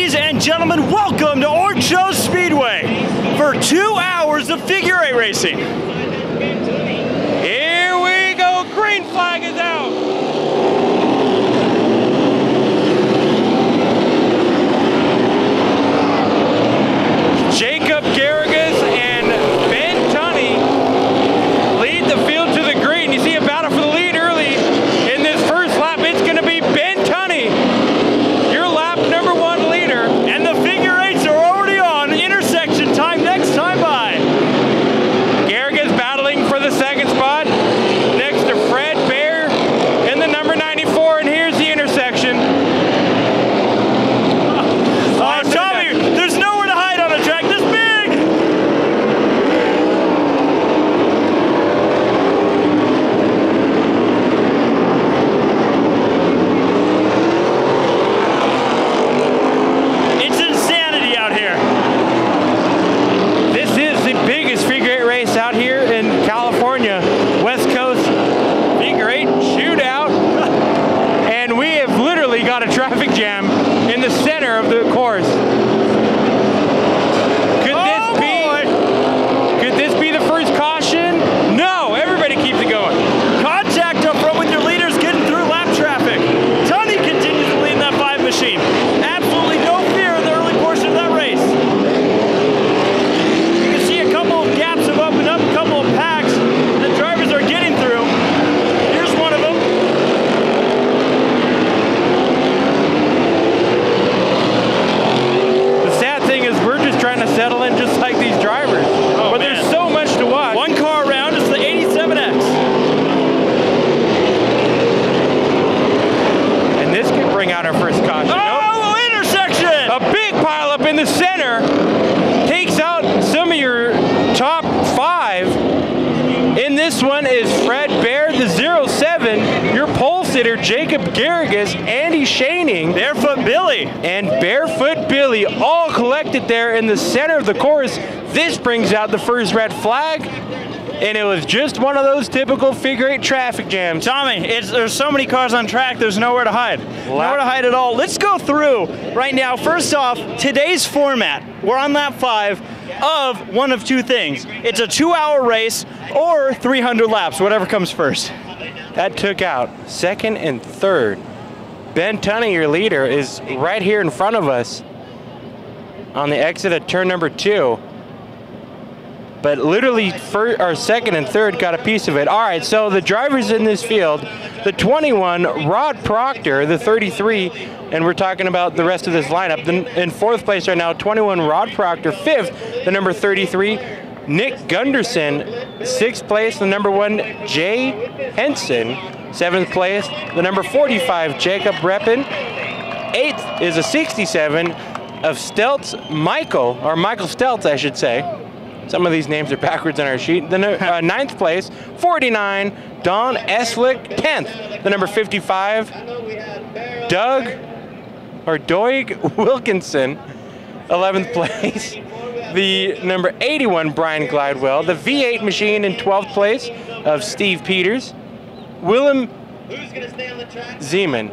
Ladies and gentlemen, welcome to Orange Show Speedway for 2 hours of figure eight racing. Here we go, green flag is out. Jacob and Ben Tunny lead the field to the green. You see a battle for the lead early in this first lap. It's going to be Ben Tunny, your lap number 1 leader. And the figure eights are already on. Intersection time next time by. Garrigus battling for the second spot next to Fred Bear in the number 94. And here's the intersection. Tommy, there's nowhere to hide on a track this big. It's insanity out here. This is the biggest figure eight race out here in California, West Coast figure eight shootout. And we have literally got a traffic jam in the center of the course. Could this be the first caution? No, everybody keeps it going. Contact up front with your leaders getting through lap traffic. Tunny continues to lead in that 5 machine. Absolutely no fear in the early portion of that race. You can see a couple of gaps have opened up, a couple of packs that drivers are getting through. Here's one of them. The sad thing is we're just trying to settle in just like these drivers. But man. there's so much to watch. One car around is the 87X. And this could bring out our first caution. Oh, intersection! A big pileup in the center takes out some of your top 5. In this one is Fred Bear, the 07, your pole sitter, Jacob Garrigus, Andy Shaning, Barefoot Billy. and Barefoot Billy, all collected there in the center of the course. This brings out the first red flag, and it was just one of those typical figure eight traffic jams. Tommy, there's so many cars on track, there's nowhere to hide. Nowhere to hide at all. Let's go through right now. First off, today's format. We're on lap 5 of one of 2 things. It's a 2-hour race or 300 laps, whatever comes first. That took out second and third. Ben Tunny, your leader, is right here in front of us on the exit of turn number 2. But literally second and third got a piece of it. All right, so the drivers in this field, the 21, Rod Proctor, the 33, and we're talking about the rest of this lineup. In 4th place right now, 21, Rod Proctor. 5th, the number 33, Nick Gunderson. 6th place, the number 1, Jay Henson. 7th place, the number 45, Jacob Repin. 8th is a 67 of Michael Steltz, I should say. Some of these names are backwards on our sheet. The 9th place, 49, Don Eslick. 10th, the number 55, Doig Wilkinson. 11th place, the number 81, Brian Glidewell. The V8 machine in 12th place of Steve Peters. Willem Ziemann.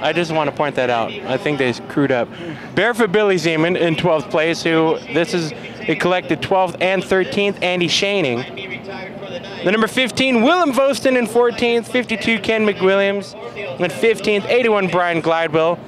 I just want to point that out. I think they screwed up. Barefoot Billy Ziemann in 12th place, it collected 12th and 13th, Andy Shaning. The number 15, Willem Voesten in 14th, 52, Ken McWilliams. And 15th, 81, Brian Glidewell.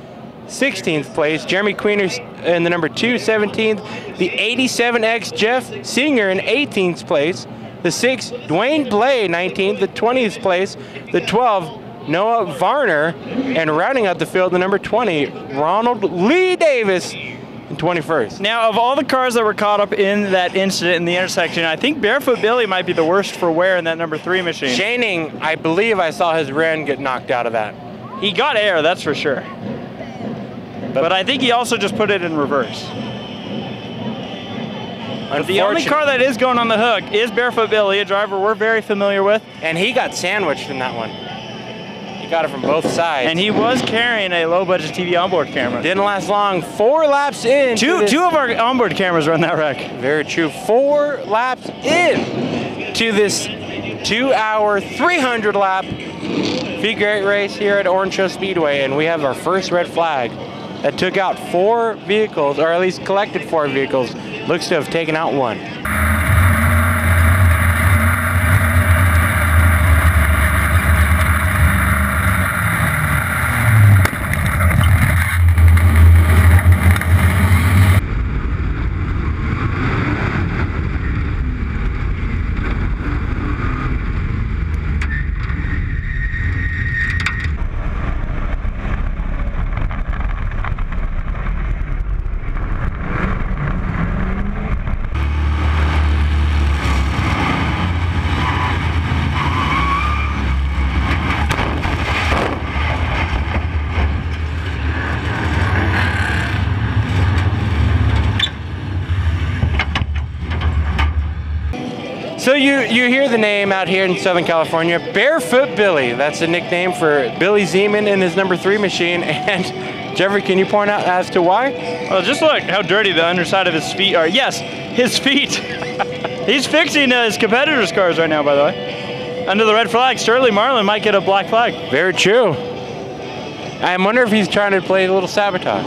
16th place, Jeremy Queener in the number 2, 17th. The 87X, Jeff Singer in 18th place. The 6th, Dwayne Blay, 19th. The 20th place, the 12th, Noah Varner. And rounding out the field, the number 20, Ronald Lee Davis in 21st. Now, of all the cars that were caught up in that incident in the intersection, I think Barefoot Billy might be the worst for wear in that number 3 machine. Shaning, I believe I saw his rear end get knocked out of that. He got air, that's for sure. But I think he also just put it in reverse. The only car that is going on the hook is Barefoot Billy, a driver we're very familiar with. And he got sandwiched in that one. He got it from both sides. And he was carrying a low-budget TV onboard camera. Didn't last long. 4 laps in. Two of our onboard cameras were in that wreck. Very true. 4 laps in to this 2-hour, 300-lap figure eight race here at Orange Show Speedway, and we have our first red flag. that took out 4 vehicles, or at least collected 4 vehicles, looks to have taken out 1. So you hear the name out here in Southern California, Barefoot Billy. That's the nickname for Billy Ziemann in his number 3 machine. And Jeffrey, can you point out as to why? Well, just look how dirty the underside of his feet are. Yes, his feet. He's fixing his competitors' cars right now, by the way. Under the red flag, Sterling Marlin might get a black flag. Very true. I wonder if he's trying to play a little sabotage.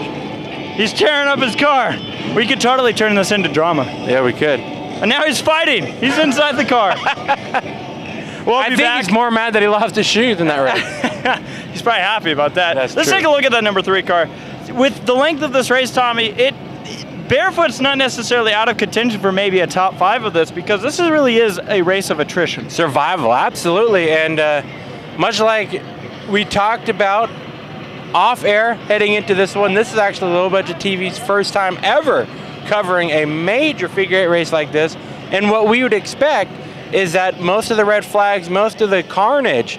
He's tearing up his car. We could totally turn this into drama. Yeah, we could. And now he's fighting. He's inside the car. I think he's more mad that he lost his shoes in that race. He's probably happy about that. Let's take a look at that number 3 car. With the length of this race, Tommy, Barefoot's not necessarily out of contention for maybe a top 5 of this, because this really is a race of attrition. Survival, absolutely. And much like we talked about off air heading into this one, this is actually Low Budget TV's first time ever covering a major figure 8 race like this. And what we would expect is that most of the red flags, most of the carnage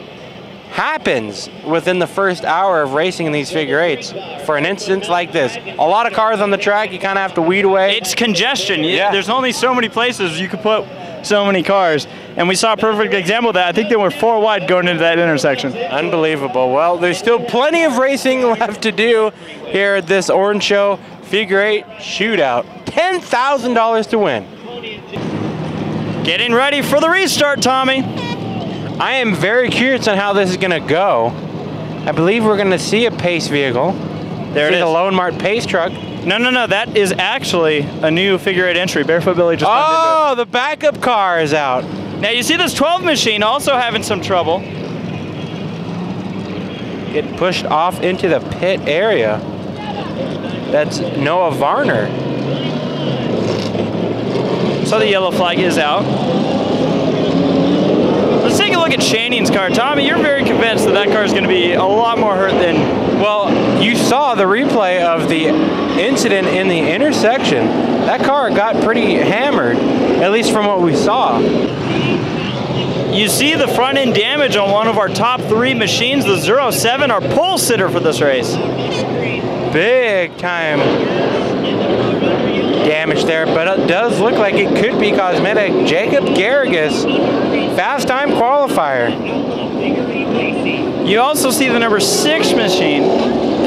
happens within the first hour of racing in these figure 8s. For an instance like this, a lot of cars on the track, you kind of have to weed away. It's congestion. Yeah. There's only so many places you could put so many cars. And we saw a perfect example of that. I think they were 4 wide going into that intersection. Unbelievable. Well, there's still plenty of racing left to do here at this Orange Show Figure 8 Shootout. $10,000 to win. Getting ready for the restart, Tommy. I am very curious on how this is going to go. I believe we're going to see a pace vehicle. There it is. The Lone Mart pace truck. No. That is actually a new figure 8 entry. Barefoot Billy just bumped into it. Oh, the backup car is out. Now you see this 12 machine also having some trouble. Get pushed off into the pit area. That's Noah Varner. So the yellow flag is out. Let's take a look at Shanning's car. Tommy, you're very convinced that that car is going to be a lot more hurt than... Well, you saw the replay of the incident in the intersection. That car got pretty hammered, at least from what we saw. You see the front end damage on one of our top 3 machines, the 07, our pole sitter for this race. Big time damage there, but it does look like it could be cosmetic. Jacob Garrigus, fast time qualifier. You also see the number 6 machine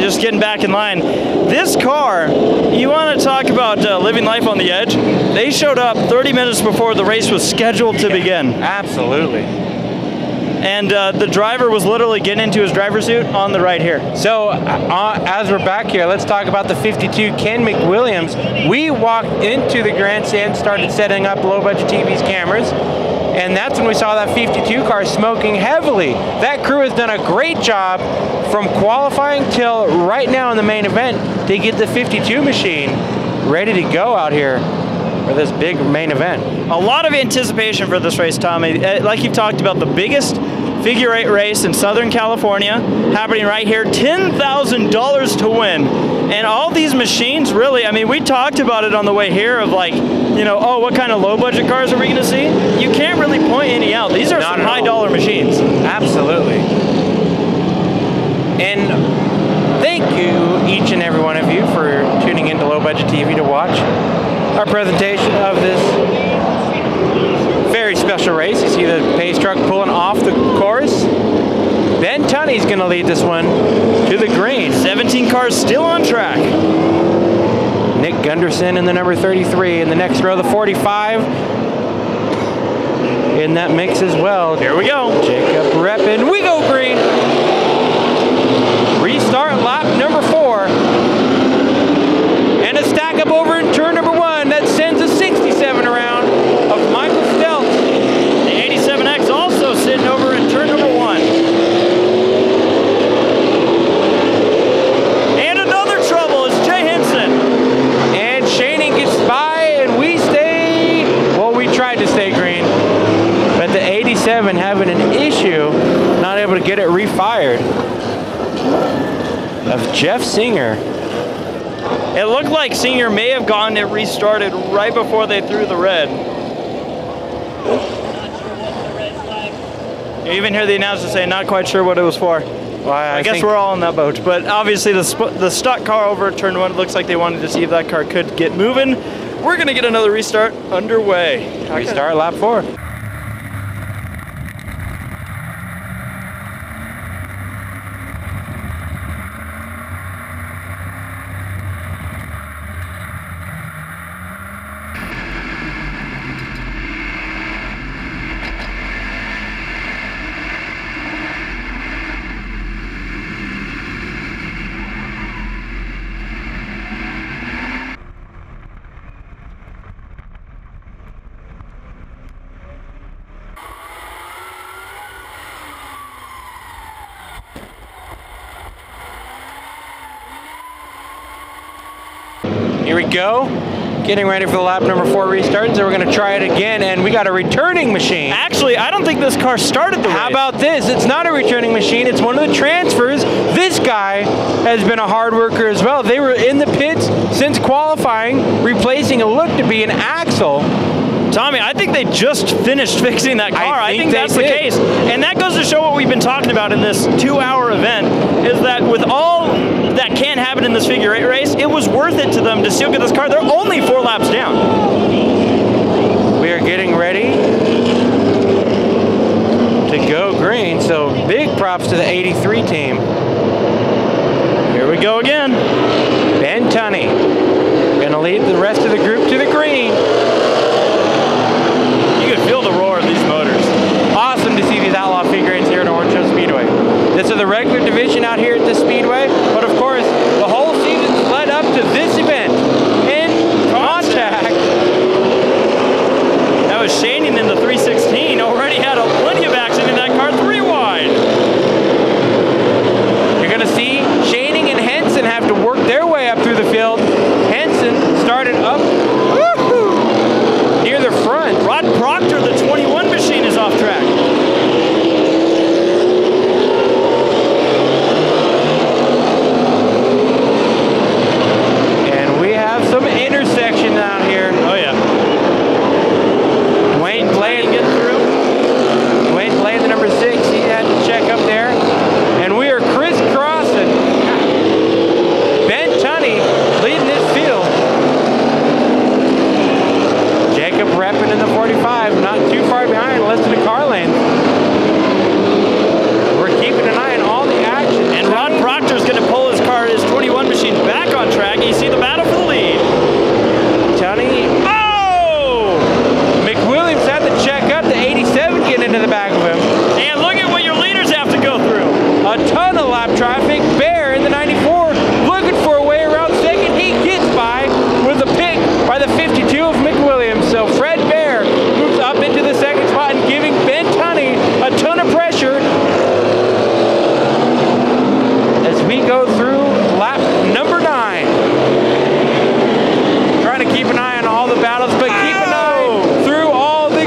just getting back in line. This car, you want to talk about living life on the edge? They showed up 30 minutes before the race was scheduled to begin. Absolutely. And the driver was literally getting into his driver's suit on the right here. So as we're back here, let's talk about the 52 Ken McWilliams. We walked into the grandstand, started setting up Low Budget TV's cameras, and that's when we saw that 52 car smoking heavily. That crew has done a great job from qualifying till right now in the main event to get the 52 machine ready to go out here for this big main event. A lot of anticipation for this race, Tommy. Like you've talked about, the biggest figure 8 race in Southern California happening right here, $10,000 to win. And all these machines really, I mean, we talked about it on the way here of like, you know, oh, what kind of low budget cars are we gonna see? You can't really point any out. These are some high dollar machines. Absolutely. And thank you, each and every one of you, for tuning into Low Budget TV to watch our presentation of this very special race. You see the pace truck pulling off the course. Ben Tunny's going to lead this one to the green. 17 cars still on track. Nick Gunderson in the number 33. In the next row, the 45. In that mix as well. Here we go. Jacob Repin. We go green. Restart lap number 4. Jacob over in turn number 1. That sends a 67 around of Michael Stelz. The 87X also sitting over in turn number 1. And another trouble is Jay Henson. And Shaning gets by, and we stay, well, we tried to stay green. But the 87 having an issue, not able to get it refired. Of Jeff Singer. It looked like Singer may have gotten it restarted right before they threw the red. You even hear the announcer say, not quite sure what it was for. Well, I guess we're all in that boat. But obviously the stuck car over at turn 1 looks like they wanted to see if that car could get moving. We're going to get another restart underway. Restart lap 4. Here we go, getting ready for the lap number 4 restart, so we're going to try it again, and we got a returning machine. Actually, I don't think this car started the race. How about this? It's not a returning machine, it's one of the transfers. This guy has been a hard worker as well. They were in the pits since qualifying, replacing a look to be an axle. Tommy, I think they just finished fixing that car. I think that's the did. case. And that goes to show what we've been talking about in this 2-hour event, is that with all that can happen in this figure 8 race, it was worth it to them to still get this car. They're only 4 laps down. We are getting ready to go green, so big props to the 83 team. Here we go again. Ben Tunny gonna lead the rest of the group to the green. You can feel the roar of these motors. Awesome to see these Outlaw figure 8s here at Orange Show Speedway. This is the regular division out here at the Speedway, but of course, the whole season's led up to this event. In contact. That was Shaning in the 316. Already had plenty of action in that car 3 wide. You're gonna see Shaning and Henson have to work their way up through the field. Henson started up near the front. Rod Proctor, the 21 machine, is off track. And we have some intersection out here. Oh yeah. Dwayne playing Getting through. Dwayne playing the number 6. He had to check up there. And we are crisscrossing. Ben Tunny leading this field. Jacob Repin in the 45, not too far behind, less than a car lane. We're keeping an eye on all the action. And Rod Proctor's going to pull his car, his 21 machine, back on track. You see the battle for the lead. Tunny, oh! McWilliams had to check up, the 87 getting into the back of him. And look at what your leaders have to go through. A ton of lap traffic. Bear in the 94 looking for a way around second. He gets by with a pick by the 52 of McWilliams. So Fred Bear moves up into the second spot and giving Ben Tunny a ton of pressure as we go through lap number 9. Trying to keep an eye on all the battles, but keep an eye through all the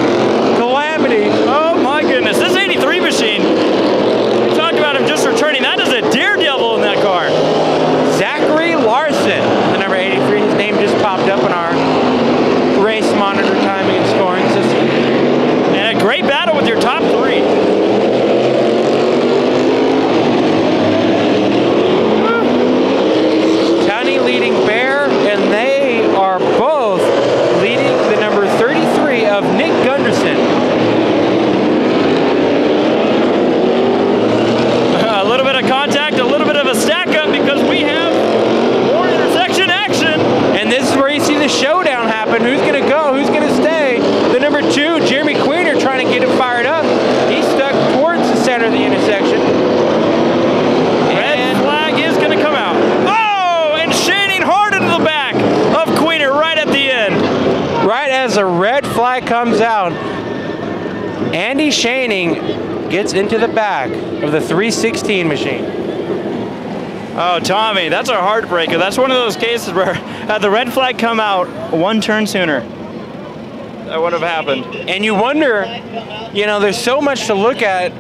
calamity. Oh my goodness, this 83 machine, we talked about him just returning. That is a daredevil in that car. Zachary Larson, the number 83, his name just popped up in our race monitor timing and scoring system. And a great battle with your top 3. Tunny leading Bear, and they are both leading the number 33 of Nick Gunderson. A little bit of contact, a little bit of a stack up because we have more intersection action. And this is where you see the showdown happen. Who's going to go? Who's going to stay? The number 2, Jeremy Queener, trying to get him fired up. He's stuck towards the center of the intersection. Red flag is going to come out. Oh, and Shaning hard into the back of Queener. comes out. Andy Shaning gets into the back of the 316 machine. Oh, Tommy, that's a heartbreaker. That's one of those cases where had the red flag come out one turn sooner, that would have happened. And you wonder, you know, there's so much to look at.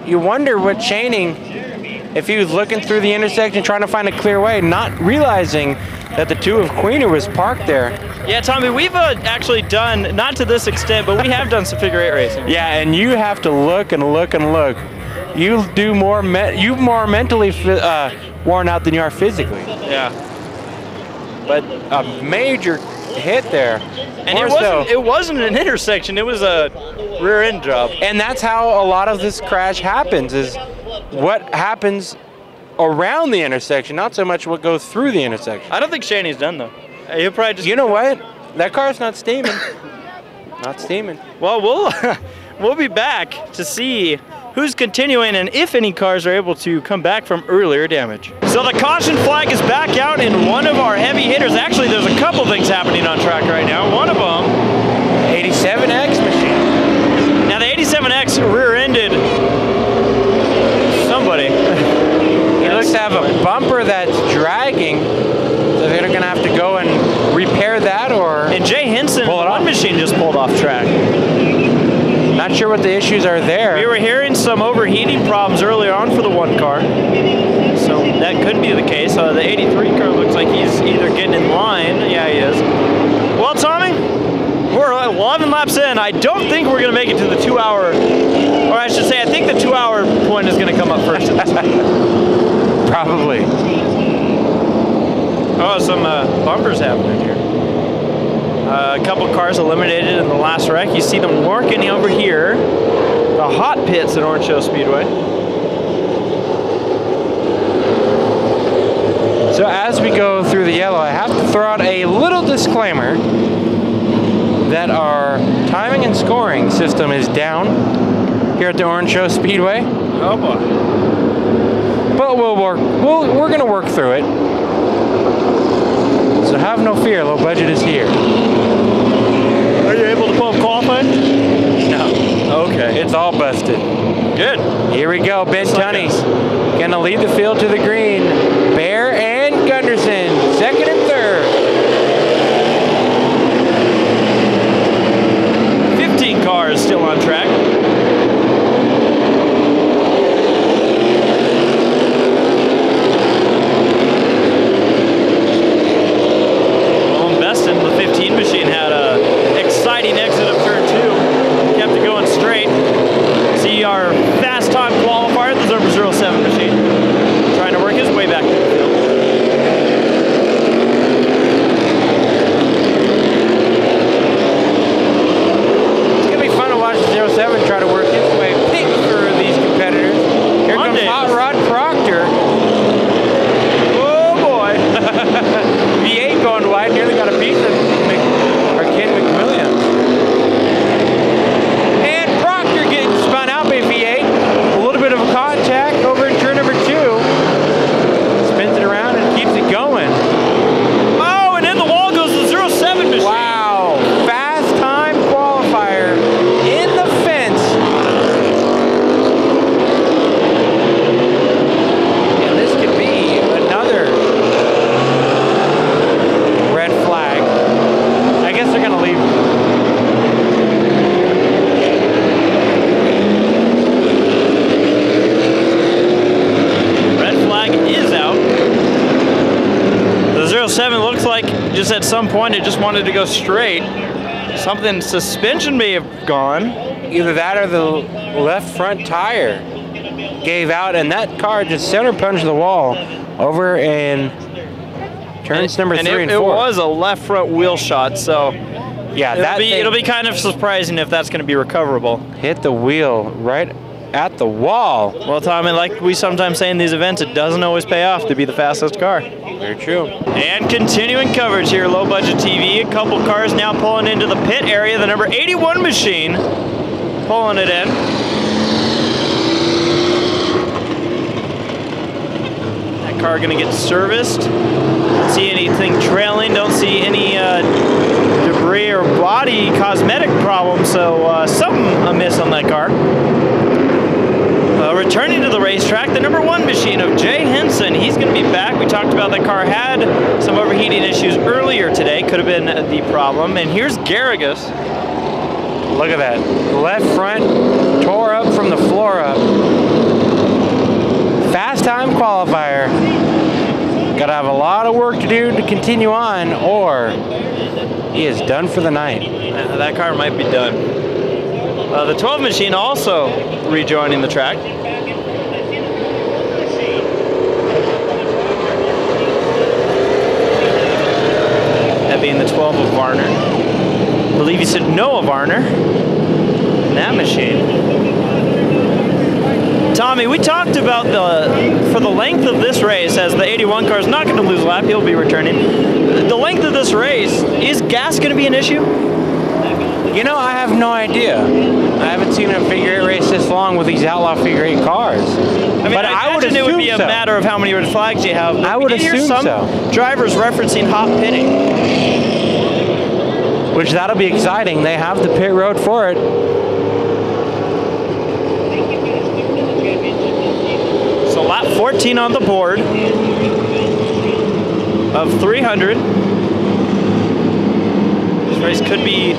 You wonder what Shaning, if he was looking through the intersection trying to find a clear way, not realizing that the 2 of Queener was parked there. Yeah, Tommy, we've actually done, not to this extent, but we have done some figure 8 racing. Yeah, and you have to look and look and look. You do more, you more mentally worn out than you are physically. Yeah. But a major hit there. And it wasn't an intersection, it was a rear end job. And that's how a lot of this crash happens, is what happens around the intersection, not so much what goes through the intersection. I don't think Shaney's done though. He'll probably just. You know what? That car's not steaming. Not steaming. Well, we'll be back to see who's continuing and if any cars are able to come back from earlier damage. So the caution flag is back out in one of our heavy hitters. Actually, there's a couple things happening on track right now. One of them, 87X machine. Now the 87X rear-ended somebody. He looks to have a bumper that's dragging, so they're gonna have to go and repair that, or. And Jay Henson, one machine just pulled off track. Not sure what the issues are there. We were hearing some overheating problems earlier on for the 1 car, so that could be the case. The 83 car looks like he's either getting in line. Yeah, he is. Well, Tommy, we're 11 laps in. I don't think we're going to make it to the 2-hour, or I should say, I think the 2-hour point is going to come up first. Probably. Oh, some bumpers happening here. A couple cars eliminated in the last wreck. You see them working over here, the hot pits at Orange Show Speedway. So as we go through the yellow, I have to throw out a little disclaimer that our timing and scoring system is down here at the Orange Show Speedway. Oh boy. But we're gonna work through it. So have no fear, low budget is here. Are you able to pull up qualifying? No. Okay. It's all busted. Good. Here we go, Ben Tunny gonna lead the field to the green. Bear and Gunderson, 2nd and 3rd. 15 cars still on track. The 15 machine had an exciting exit of turn 2. Kept it going straight. See our fast time qualifier, the number 07 machine, trying to work his way back to the field. It's going to be fun to watch the 07 try to work his way pick through these competitors. Here comes Hot Rod Proctor. Oh boy. V8 going wide, nearly got a piece of Ken McWilliams. And Proctor getting spun out by V8. A little bit of a contact over in turn number 2. Spins it around and keeps it going. Oh, and in the wall goes the 07 machine. Wow, fast time qualifier in the fence. And this could be another red flag. I guess they're gonna leave. Red flag is out. The 07 looks like just at some point it just wanted to go straight. Something, suspension may have gone. Either that or the left front tire gave out, and that car just center punched the wall over in turns number 3 and 4. It was a left front wheel shot, so yeah, it'll be kind of surprising if that's going to be recoverable. Hit the wheel right at the wall. Well, Tommy, like we sometimes say in these events, it doesn't always pay off to be the fastest car. Very true. And continuing coverage here, Low Budget TV. A couple cars now pulling into the pit area. The number 81 machine pulling it in. car going to get serviced. Don't see anything trailing. Don't see any debris or body cosmetic problems. So something amiss on that car. Returning to the racetrack, the number 1 machine of Jay Henson. He's going to be back. We talked about that car had some overheating issues earlier today. Could have been the problem. And here's Garrigus. Look at that. Left front tore up from the floor up. Fast time qualifier. Got to have a lot of work to do to continue on, or he is done for the night. That car might be done. The 12 machine also rejoining the track. That being the 12 of Varner. I believe you said Noah Varner in that machine. Tommy, we talked about for the length of this race, as the 81 car is not going to lose lap, he'll be returning. The length of this race, is gas going to be an issue? You know, I have no idea. I haven't seen a figure 8 race this long with these Outlaw figure 8 cars. I mean, but I would assume it would be a matter of how many red flags you have. I would assume some drivers referencing hot pitting. Which that'll be exciting. They have the pit road for it. So lap 14 on the board of 300. This race could be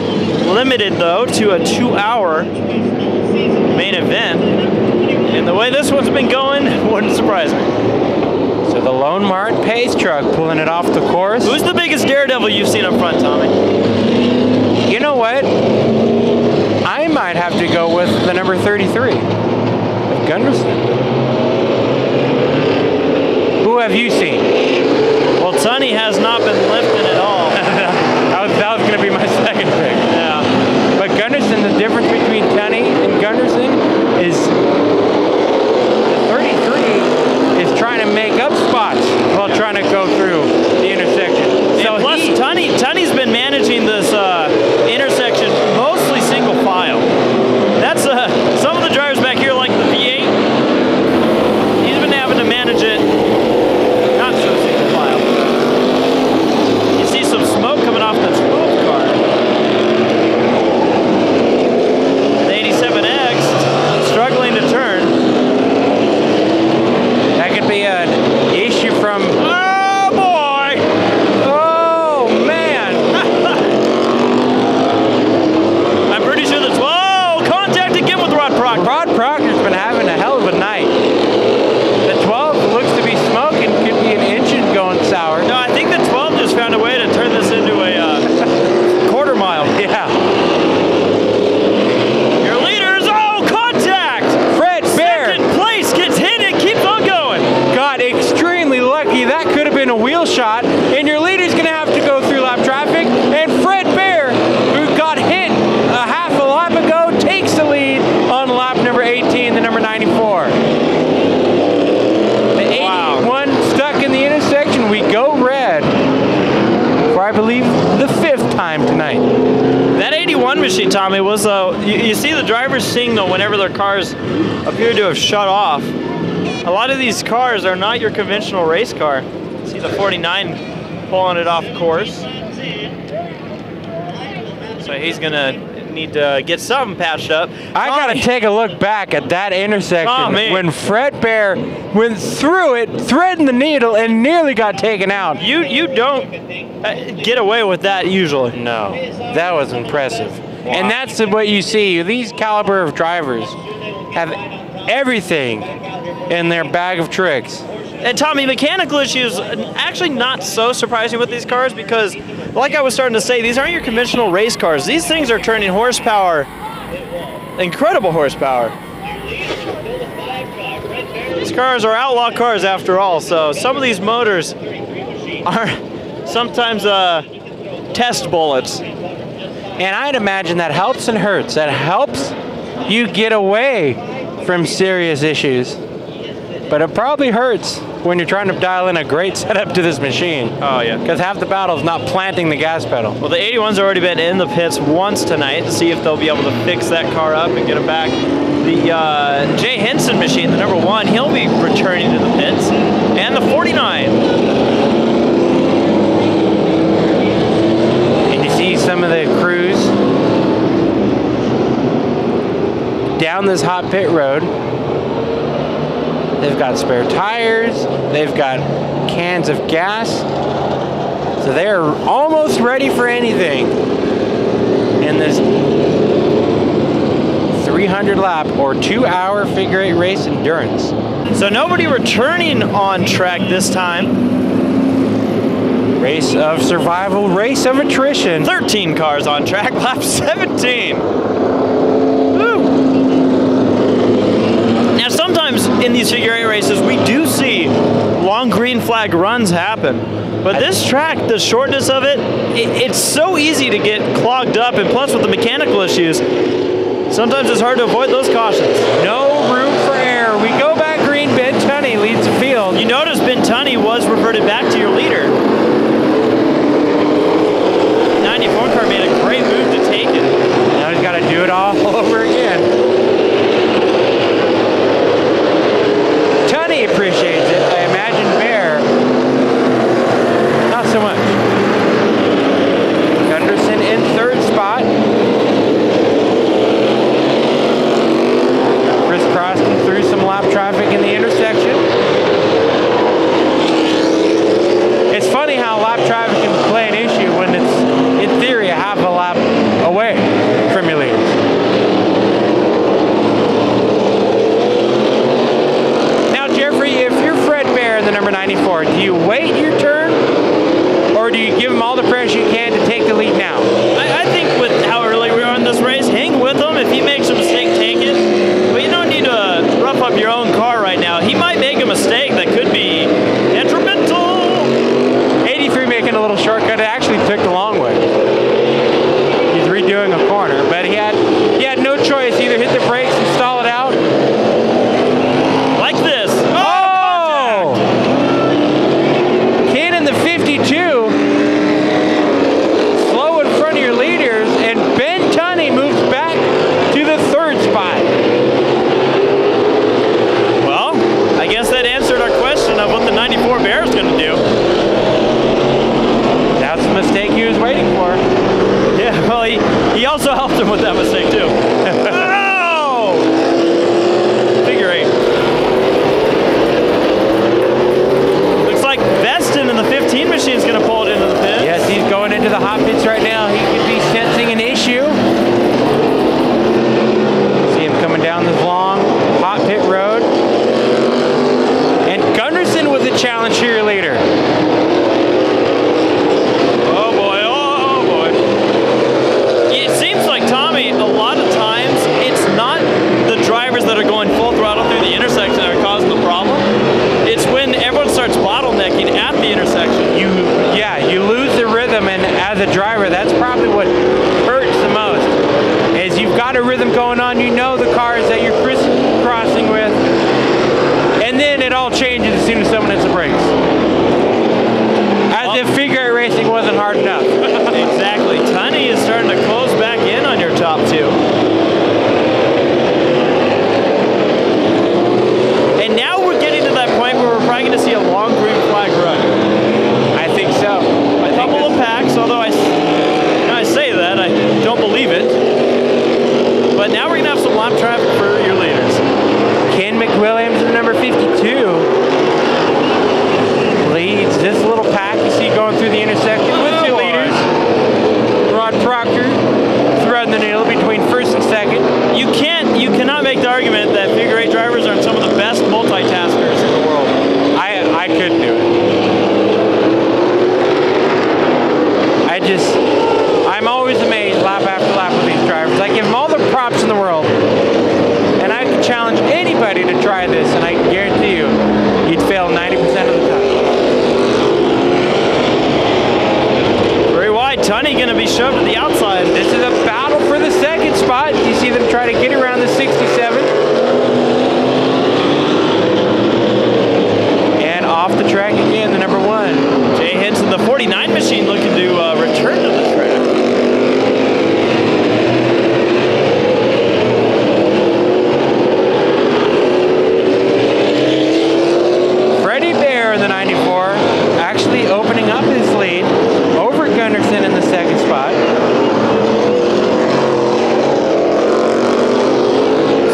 limited though to a 2-hour main event. And the way this one's been going, wouldn't surprise me. So the Lone Mart pace truck pulling it off the course. Who's the biggest daredevil you've seen up front, Tommy? You know what? I might have to go with the number 33, Gunderson. Who have you seen? Well, Tunny has not been lifting at all. that was going to be my second pick. Yeah. But Gunderson, the difference between Tunny and Gunderson is 33 is trying to make up spots while trying to go through the intersection. So and plus, Tunny's been managing this intersection mostly single file. That's some of the drivers back here like the V8. He's been having to manage it not so single file. You see some smoke coming off the 12 car. The 87X struggling to turn. That could be an issue from. Oh boy! Oh man! I'm pretty sure that's. Whoa! Contact again with Rod Proctor. Rod Proctor's been having a hell of a night. The 12 looks to be smoking. Could be an engine going sour. No, I think the 12 just found a way to turn this into a quarter mile. Yeah. Your leaders, oh, contact! Fred Bear. Second place gets hit, it keeps on going. Got extremely lucky. That could have been a wheel shot. And your leader's going to have to go through lap traffic. And Fred Bear, who got hit a half a lap ago, takes the lead on lap number 18, the number 94. The 81 stuck in the intersection. We go red for, I believe, the 5th time tonight. That 81 machine, Tommy, was, you see the drivers signal whenever their cars appear to have shut off. A lot of these cars are not your conventional race car. See the 49 pulling it off course. So he's going to need to get something patched up. I got to take a look back at that intersection when Fred Bear went through it, threading the needle, and nearly got taken out. You don't get away with that usually. No, that was impressive. Wow. And that's what you see. These caliber of drivers have everything in their bag of tricks. And Tommy, mechanical issues actually not so surprising with these cars because, like I was starting to say, these aren't your conventional race cars. These things are turning horsepower, incredible horsepower. These cars are outlaw cars after all, so some of these motors are sometimes test bullets. And I'd imagine that helps and hurts. That helps you get away from serious issues. But it probably hurts when you're trying to dial in a great setup to this machine. Oh, yeah. Because half the battle is not planting the gas pedal. Well, the 81's already been in the pits once tonight to see if they'll be able to fix that car up and get it back. The Jay Henson machine, the number 1, he'll be returning to the pits. And the 49 down this hot pit road. They've got spare tires. They've got cans of gas. So they are almost ready for anything in this 300 lap or 2-hour figure 8 race endurance. So nobody returning on track this time. Race of survival, race of attrition. 13 cars on track, lap 17. Woo. Now sometimes in these figure 8 races we do see long green flag runs happen. But this track, the shortness of it's so easy to get clogged up, and plus with the mechanical issues, sometimes it's hard to avoid those cautions. No room for error. We go back green. Ben Tunny leads the field. You notice Ben Tunny was reverted back to your leader. 94 car made a great move to take it. Now he's got to do it all over again. Tunny appreciates it. I imagine Bear, not so much. Gunderson in third spot. Crisscrossing through some lap traffic in the intersection. It's funny how lap traffic can play an issue when it's, in theory, a half a lap away from your leaders. Now, Jeffrey, if you're Fred Bear in the number 94, do you wait your turn, or do you give him all the pressure you can to take the lead now? I think with how early we are in this race, hang with him. If he makes a mistake, take it. But you don't need to rough up your own car right now. He might make a mistake that could be detrimental. 83 making a little shortcut. It actually took the long way. He's redoing a corner, but he had no choice. Either hit the brakes and stall it out. Like this. Oh! Kid in the 52. Slow in front of your leaders, and Ben Tunny moves back to the third spot. Well, I guess that answered our question of what the 94 Bear is going to do. That's the mistake he was waiting for. Yeah, well, he also helped him with that mistake, too. Oh! Figure 8. Looks like Voesten in the 15 machine is going to pull it into the pit. Yes, he's going into the hot pits right now. He could be sensing an issue. See him coming down this long hot pit road. And Gunderson with the challenge cheerleader. Oh boy, oh boy. It seems like, Tommy, a lot of times it's not the drivers that are going full throttle through the intersection that are causing the problem. It's when everyone starts bottlenecking at the intersection. You lose the rhythm, and as a driver, that's probably what hurts the most. Is you've got a rhythm going on, you know the cars that you're crisscrossing with, and then it all changes as soon as someone hits the brakes. As if figure 8 racing wasn't hard enough. Exactly. Tunny is starting to close back in on your top two. And now we're getting to that point where we're probably going to see a long green flag run. I think so. A couple of packs, although I say that, I don't believe it. But now we're going to have some lap traffic for your leaders. Ken McWilliams, the number 52, leads this little pack you see going through the intersection with the leaders. Rod Proctor threading the needle between first and second. You cannot make the argument that figure 8 drivers are some of the best multitaskers in the world. I couldn't do it. I'm always amazed lap after lap with these drivers. I give them all the props in the world. And I could challenge anybody to try this, and I can guarantee you, you'd fail 90% of the time. Very wide. Tunny going to be shoved to the outside. This is a battle for the second spot. You see them try to get around the 67. And off the track again, the number 1. Jay Henson, the 49 machine, looking to return to the track. Freddie Bear in the 94 actually opening up his lead over Gunderson in the second spot.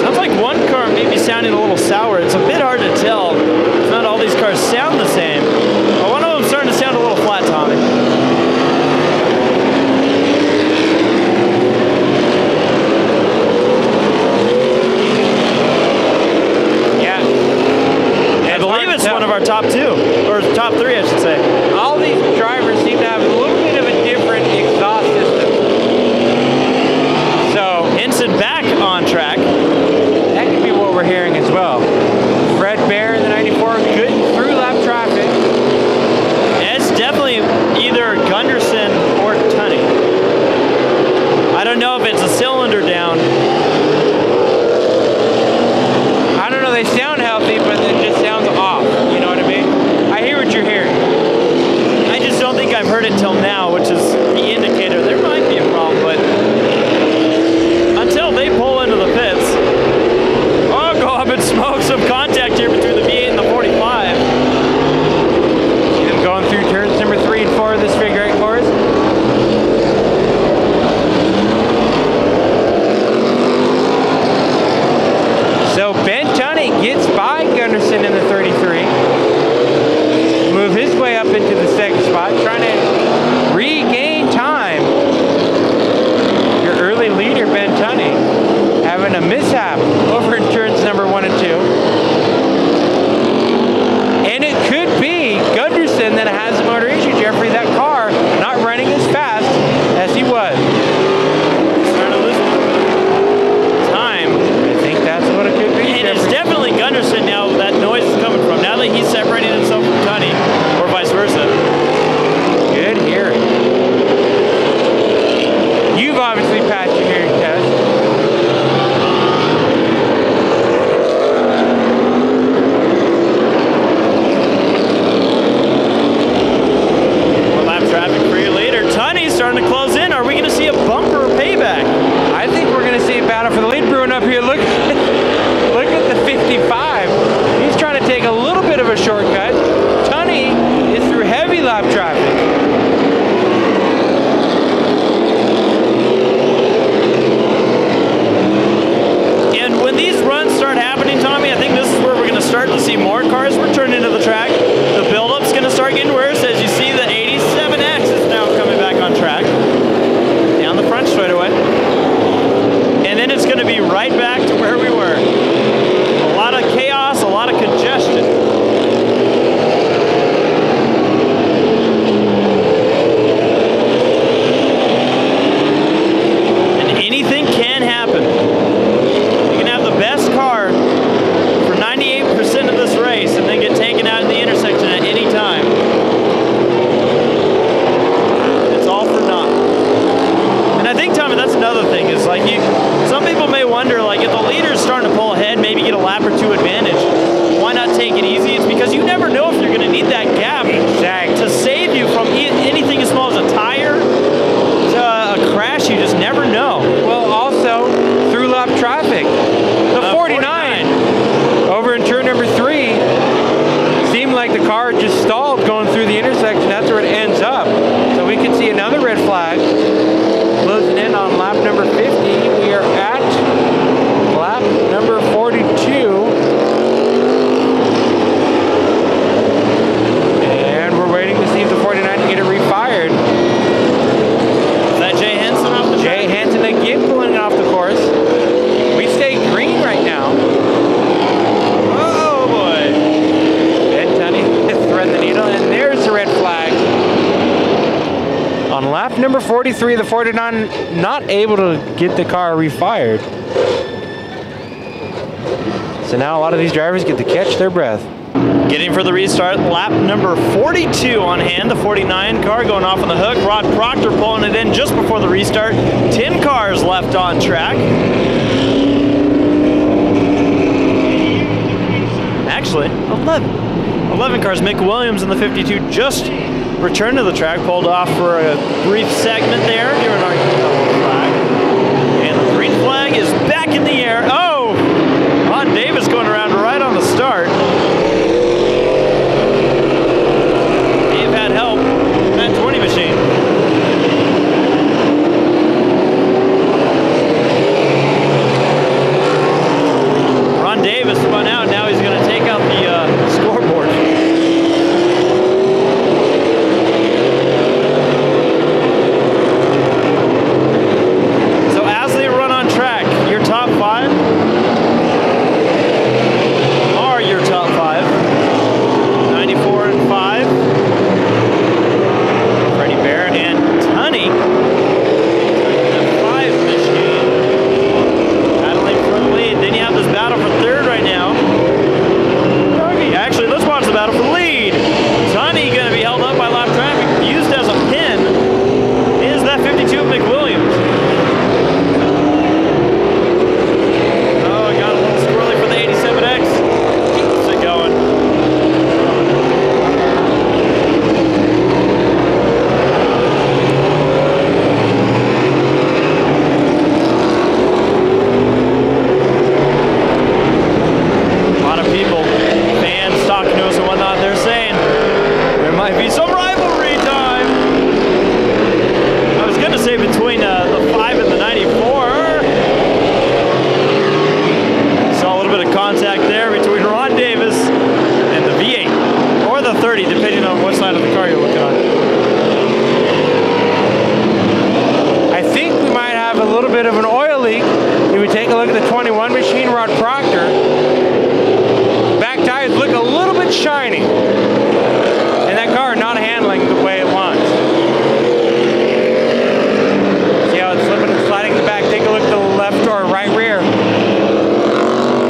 Sounds like sour. It's a bit hard to tell. It's not all these cars sound the same. But one of them's starting to sound a little flat, Tommy. Yeah. I believe it's one of our top two, or top three, I should say. All these drivers seem to have a little bit of a different exhaust system. So, Henson back on track. that could be what we're hearing as well. Fred Bear in the 94, good through lap traffic. It's definitely either Gunderson or Tunny. I don't know if it's a cylinder down. I don't know, they sound healthy, but it just sounds off. You know what I mean? I hear what you're hearing. I just don't think I've heard it till now, which is the indicator. There might be a problem, but until they pull into the pits, oh, go up and smoke some contact here between the V8 and the 45. See them going through turns number 3 and 4 of this figure 8 course. So Ben Tunny gets by Gunderson in the 33. Move his way up into the second spot, trying to regain time. Your early leader, Ben Tunny, having a mishap over in turns number 1 and 2. And it could be Gunderson that has a motor issue, Jeffrey. That car not running as fast as he was. Starting to lose time. I think that's what it could be, And it's Jeffrey. definitely Gunderson now that noise is coming from. Now that he's separating himself from Tunny, or vice versa. Good hearing. You've obviously passed your hearing test. More lap traffic for you later. Tunny's starting to close in. Are we going to see a bumper payback? I think we're going to see a battle for the lead brewing up here. Look, look at the 55. He's trying to take a little bit of a shortcut. Tunny is through heavy lap traffic. And when these runs start happening, Tommy, I think this is where we're going to start to see more cars return into the track. The build-up's going to start getting worse as you see the 87X is now coming back on track. Down the front straightaway. And then it's going to be right back to where we were. A lot of chaos, a lot of congestion. And anything can happen. You can have the best car for 98% of this race and then get taken out in the intersection at any time. It's all for naught. And I think, Tommy, that's another thing is like some people may wonder, like, if the leader's starting to pull ahead, maybe get a lap or two advantage, why not take it easy? It's because you never know if you're going to need that gap to save you from anything as small as a tire to a crash. You just never know. Well, also through lap traffic. The 49 over in turn number 3 seemed like the car just stalled going through the intersection. That's where it ends up. So we can see another red flag closing in on lap number 50. We are at lap number 42. And we're waiting to see if the 49 can get it refired. Is that Jay Henson off the track? Jay Hansen again pulling off the course. We stay green right now. Oh boy. Ben Tunny thread the needle, and there's the red flag. On lap number 43, the 49 not able to get the car refired. So now a lot of these drivers get to catch their breath. Getting for the restart, lap number 42 on hand. The 49 car going off on the hook. Rod Proctor pulling it in just before the restart. 10 cars left on track. Actually, 11. 11 cars. Mick Williams in the 52 just returned to the track. Pulled off for a brief segment there. Giving our flag. And the green flag is back in the air. Oh! Ron Davis going around right on the start. They've had help in that 20 machine. Ron Davis spun out. Now people, fans talking to us and whatnot. They're saying there might be some rivalry time. I was gonna say between the 5 and the 94. Saw a little bit of contact there between Ron Davis and the V8, or the 30, depending on what side of the car you're looking on. I think we might have a little bit of an oil leak. If we take a look at the 21 machine, Rod Proctor, back tires look a little bit shiny, and that car not handling the way it wants. See how it's slipping and sliding in the back? Take a look at the left or right rear,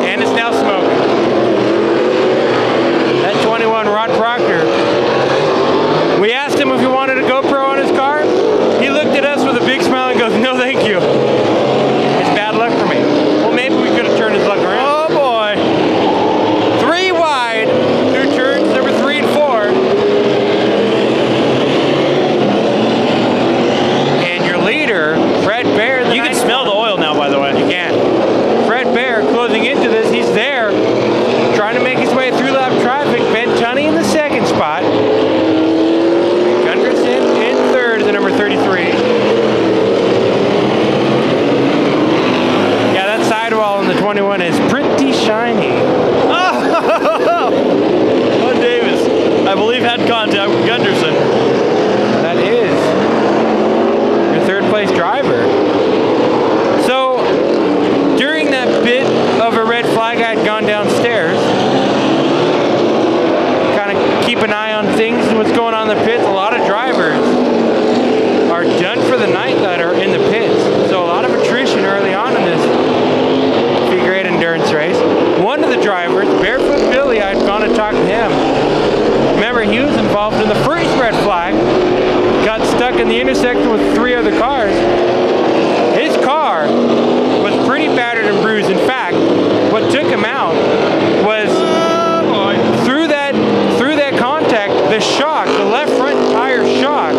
and it's now smoking. That 21 Rod Proctor, we asked him if he wanted a GoPro on his car. He looked at us with a big smile and goes, "No, thank you. It's bad luck for me." Well, maybe we could have turned his luck around. Oh boy. 3 wide through turns number 3 and 4. And your leader, Fred Bear. You can smell the oil now, by the way. You can. Fred Bear closing into this. He's there, trying to make his way through lap traffic. Ben Tunny in the second spot. Gunderson in third is the number 33. Yeah, that sidewall in the 21 is pretty shiny. Oh, Davis, I believe, had contact with Gunderson. That is your third place driver. So during that bit of a red flag, I had gone downstairs, kind of keep an eye on things, what's going on in the pits. A lot of drivers are done for the night that are in the pits. So a lot of attrition early on in this figure 8 endurance race. One of the drivers, Barefoot Billy, I'd gone and talked to him. Remember, he was involved in the first red flag, got stuck in the intersection with 3 other cars. His car was pretty battered and bruised. In fact, what took him out was through that contact, the shock, the left front tire shock,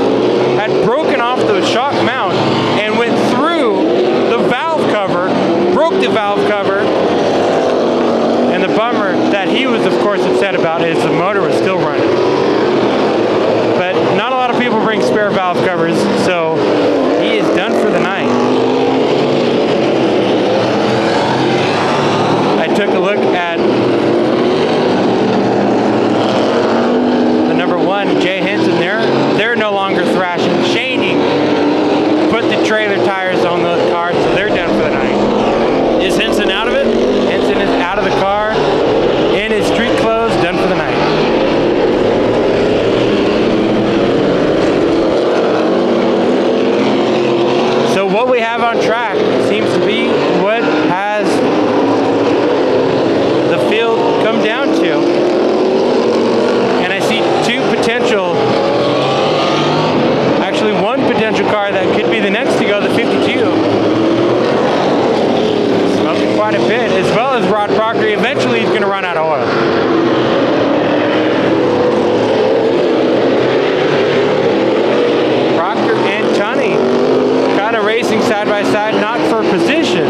had broken off the shock mount and went through the valve cover, broke the valve cover. And the bummer that he was, of course, upset about is the motor was still running. But not a lot of people bring spare valve covers, so he is done for the night. I took a look at the number 1, Jay Henson. They're no longer thrashing. Shaney put the trailer tires on the car, so they're done for the night. Is Henson out of it? Henson is out of the car, in his street clothes, done for the night. So what we have on track seems to be what has the field come down to. And I see 2 potential, actually 1 potential car that could be the next to go, the 52. Smoking quite a bit, as well as Rod Proctor. Eventually he's going to run out of oil. Proctor and Tunny kind of racing side by side, not for position.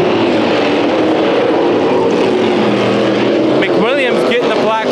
McWilliams getting the black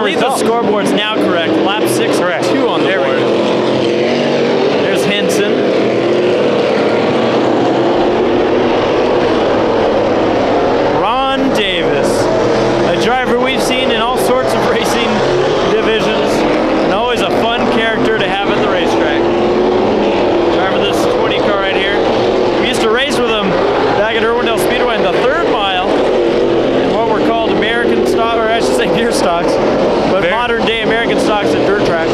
believe the scoreboard's now correct. Lap 6 correct. 2 on the There board. we go. There's Henson. Ron Davis, a driver we've seen in all sorts of racing divisions, and always a fun character to have at the racetrack. Driver this 20 car right here. We used to race with him back at Irwindale Speedway in the 3rd mile, in what were called American stock, or I should say beer stocks, but modern day American stocks at dirt tracks.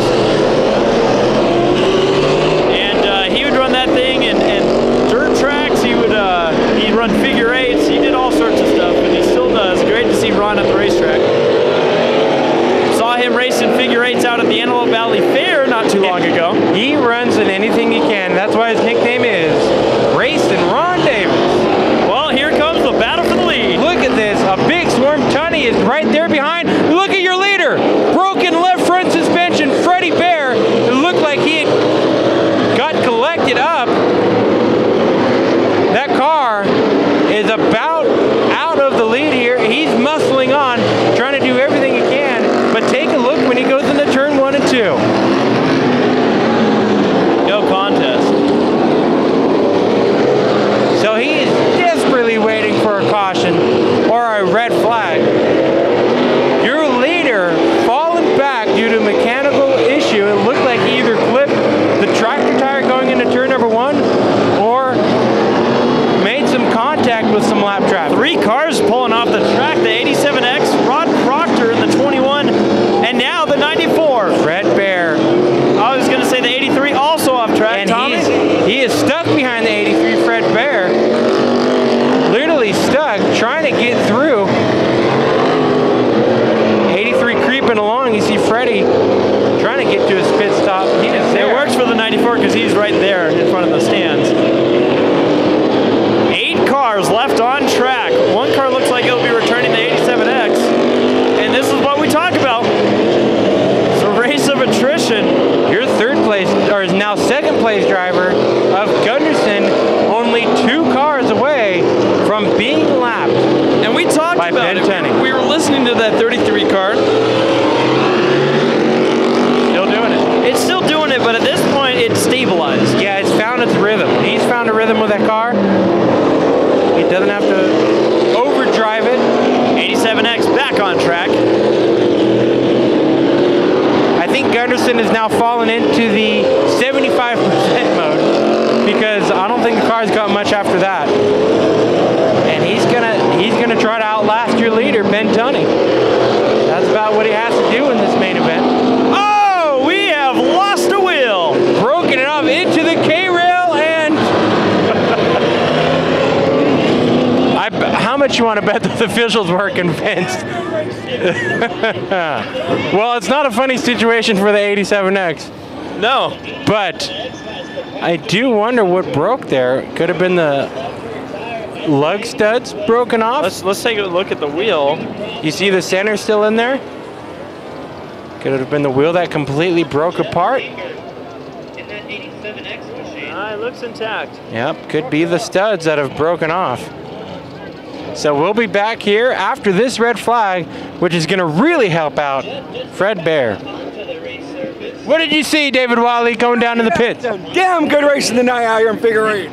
And he would run that thing and dirt tracks. He would he'd run figure 8s. He did all sorts of stuff, and he still does. Great to see Ron at the racetrack. Saw him racing figure 8s out at the Antelope Valley Fair not too long ago. He runs in anything he can. That's why his nickname is Racing Ron Davis. Well, here comes the battle for the lead. Look at this. A big swarm. Tunny is right there behind. Look at your leader. Broken left front suspension. Freddie Bear. It looked like he got collected up. That car is about out of the lead here. He's muscling on, trying to do everything he can. But take a look when he goes into turn 1 and 2. No contest. So he is desperately waiting for a caution or a red flag. Your leader falling back due to a mechanical issue. It looked like he either clipped the tractor tire going into turn number 1 or made some contact with some lap traffic. 3 cars pulling off the track. The 87X, Rod Proctor in the 21, and now the 94. Fred Bear. I was going to say the 83 also off track. And Tommy? he is stuck behind the 83 Fred Bear. Literally stuck, trying to get through. 83 creeping along. You see Freddie trying to get to his pit stop. He is there. It works for the 94 because he's right there in front of the stands. 8 cars left on track. 1 car looks like it'll be returning the 87X. And this is what we talk about. It's a race of attrition. Your 3rd place, or is now 2nd place driver of Gunderson, only 2 cars away from being lapped. And we talked by about Ben it. Tunny. We were listening to that 33 car. Still doing it. It's still doing it, but at this point, it's stabilized. Yeah, it's found its rhythm. He's found a rhythm with that car. He doesn't have to overdrive it. 87X back on track. I think Gunderson has now fallen into the 75% mode because I don't think the car's got much after that. And he's gonna try to outlast your leader, Ben Tunny. That's about what he has to do in this main event. Oh, we have lost a wheel. Broken it off into the K-rail and how much you want to bet that the officials were convinced? Well, it's not a funny situation for the 87X. No. But I do wonder what broke there. Could have been the lug studs broken off. Let's take a look at the wheel. You see the center still in there? Could have been the wheel that completely broke apart. It looks intact. Yep, could be the studs that have broken off. So we'll be back here after this red flag, which is going to really help out Fred Bear. What did you see, David Wiley, going down to the pits? Damn good racing tonight out here in figure 8.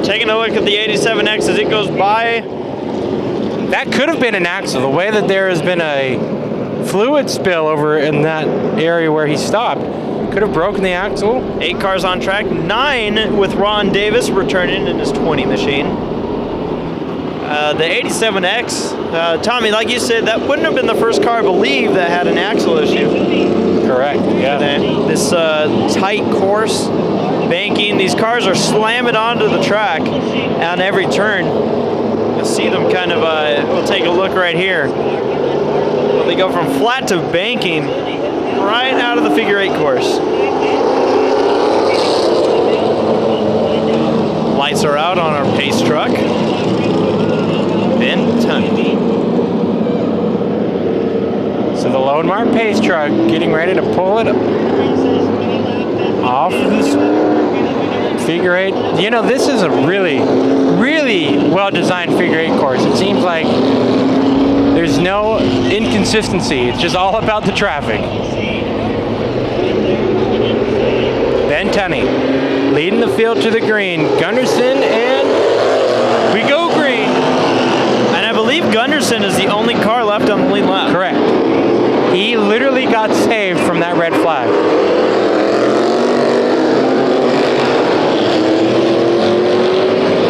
Taking a look at the 87X as it goes by. That could have been an axle. The way that there has been a fluid spill over in that area where he stopped could have broken the axle. 8 cars on track, 9 with Ron Davis returning in his 20 machine. The 87X, Tommy, like you said, that wouldn't have been the first car, I believe, that had an axle issue. Correct, yeah. And this tight course, banking, these cars are slamming onto the track on every turn. You'll see them kind of, we'll take a look right here. They go from flat to banking right out of the figure 8 course. Lights are out on our pace truck. Ben Tunny. So the Lone Mark pace truck getting ready to pull it off of this figure 8. You know, this is a really, really well-designed figure 8 course. It seems like there's no inconsistency consistency. It's just all about the traffic. Ben Tunny leading the field to the green. Gunderson, and we go green. And I believe Gunderson is the only car left on the lead lap. Correct. He literally got saved from that red flag.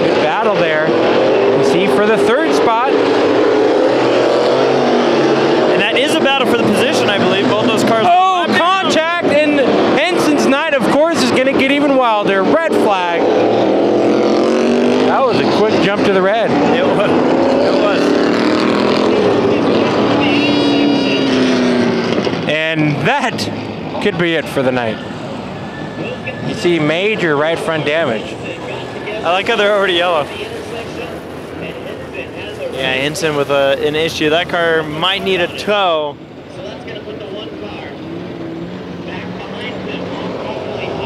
Good battle there. You see for the third spot. And that is a battle for the position, I believe. Both those cars. Oh, contact, and Henson's night, of course, is going to get even wilder. Red flag. That was a quick jump to the red. It was. And that could be it for the night. You see major right front damage. I like how they're already yellow. Yeah, Henson with an issue. That car might need a tow.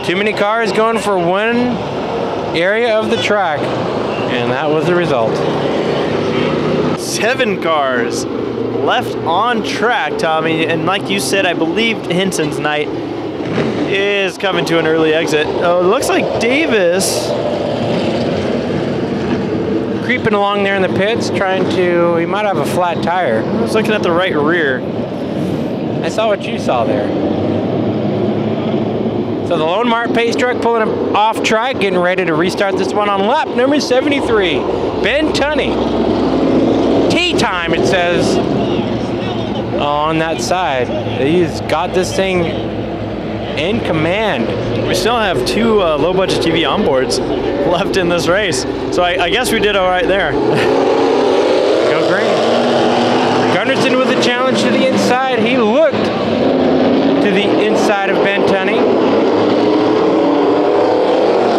Too many cars going for one area of the track, and that was the result. 7 cars left on track, Tommy, and like you said, I believe Henson's night is coming to an early exit. Oh, it looks like Davis Creeping along there in the pits, he might have a flat tire. I was looking at the right rear. I saw what you saw there. So the Lone Mart pace truck pulling him off track, getting ready to restart this one on lap number 73. Ben Tunny. Tea time, it says, on that side. He's got this thing in command. We still have 2 low-budget TV onboards left in this race. So I guess we did all right there. Go green. Gunderson with a challenge to the inside. He looked to the inside of Ben Tunny.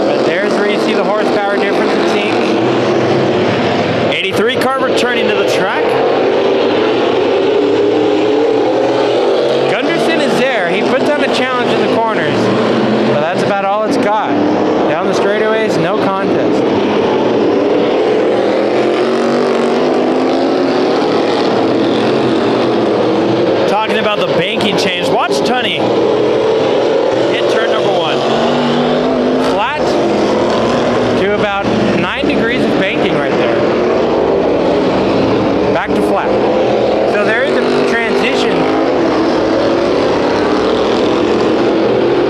But there's where you see the horsepower difference, it seems. 83 car returning to the track. Gunderson is there. He puts on a challenge in the corners. But that's about all it's got. Down the straightaways, no contest. Talking about the banking change, watch Tunny hit turn number 1. Flat to about 9 degrees of banking right there. Back to flat. So there is a transition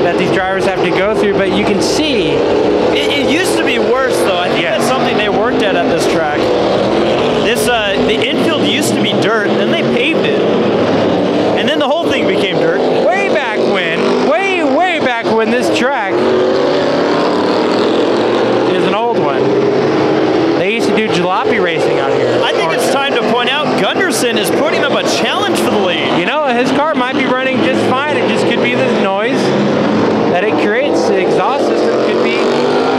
that these drivers have to go through, but you can see It used to be worse, though. I think that's something they worked at this track. The infield used to be dirt, then they paved it. And then the whole thing became dirt. way back when this track is an old one. They used to do jalopy racing out here. I think it's time to point out Gunderson is putting up a challenge for the lead. You know, his car might be running just fine. It just could be the noise that it creates. The exhaust system could be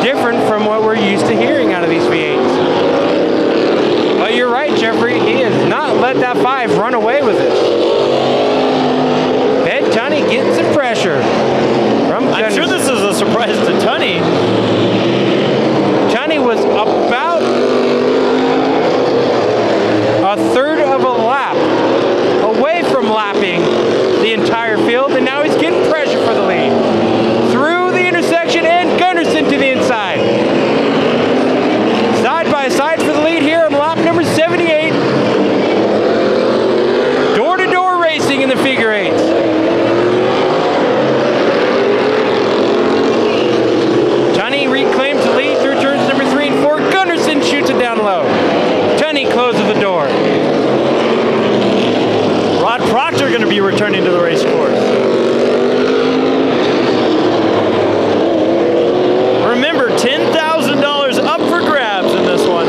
different from what we're used to hearing out of these V8s. But you're right, Jeffrey. He has not let that 5 run away with it. Ben Tunny getting some pressure from Gunderson. I'm sure this is a surprise to Tunny. Tunny was about a third of a lap away from lapping the entire field, and now he's getting pressure for the lead. Through the intersection, and Gunderson to the inside. Side by side for the lead here on lap number 78. Door-to-door racing in the figure 8s. Tunny reclaims the lead through turns number 3 and 4. Gunderson shoots it down low. Tunny closes the door. Rod Proctor going to be returning to the race course. Remember, $10,000 up for grabs in this one.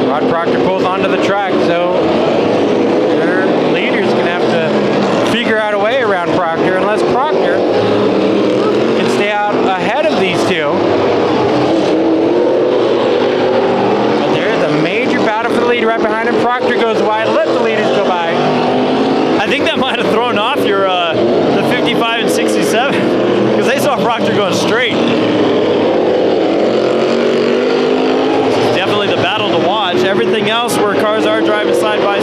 Rod Proctor pulls onto the track, so their leader's going to have to figure out a way around Proctor, unless Proctor can stay out ahead of these two. But there's a major battle for the lead right behind him. Proctor goes wide, let the leaders go by. I think that might have thrown off your the 55 and 67 because they saw Proctor going straight. Definitely the battle to watch. Everything else where cars are driving side by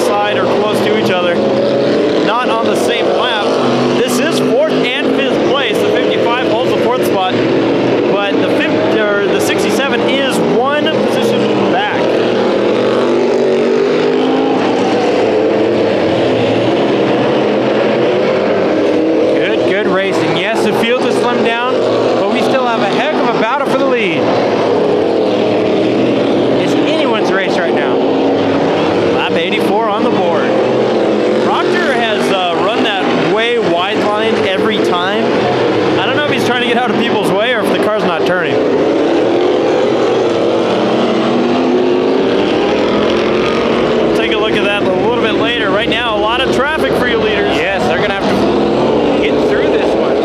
right now, a lot of traffic for you leaders. Yes, they're going to have to get through this one.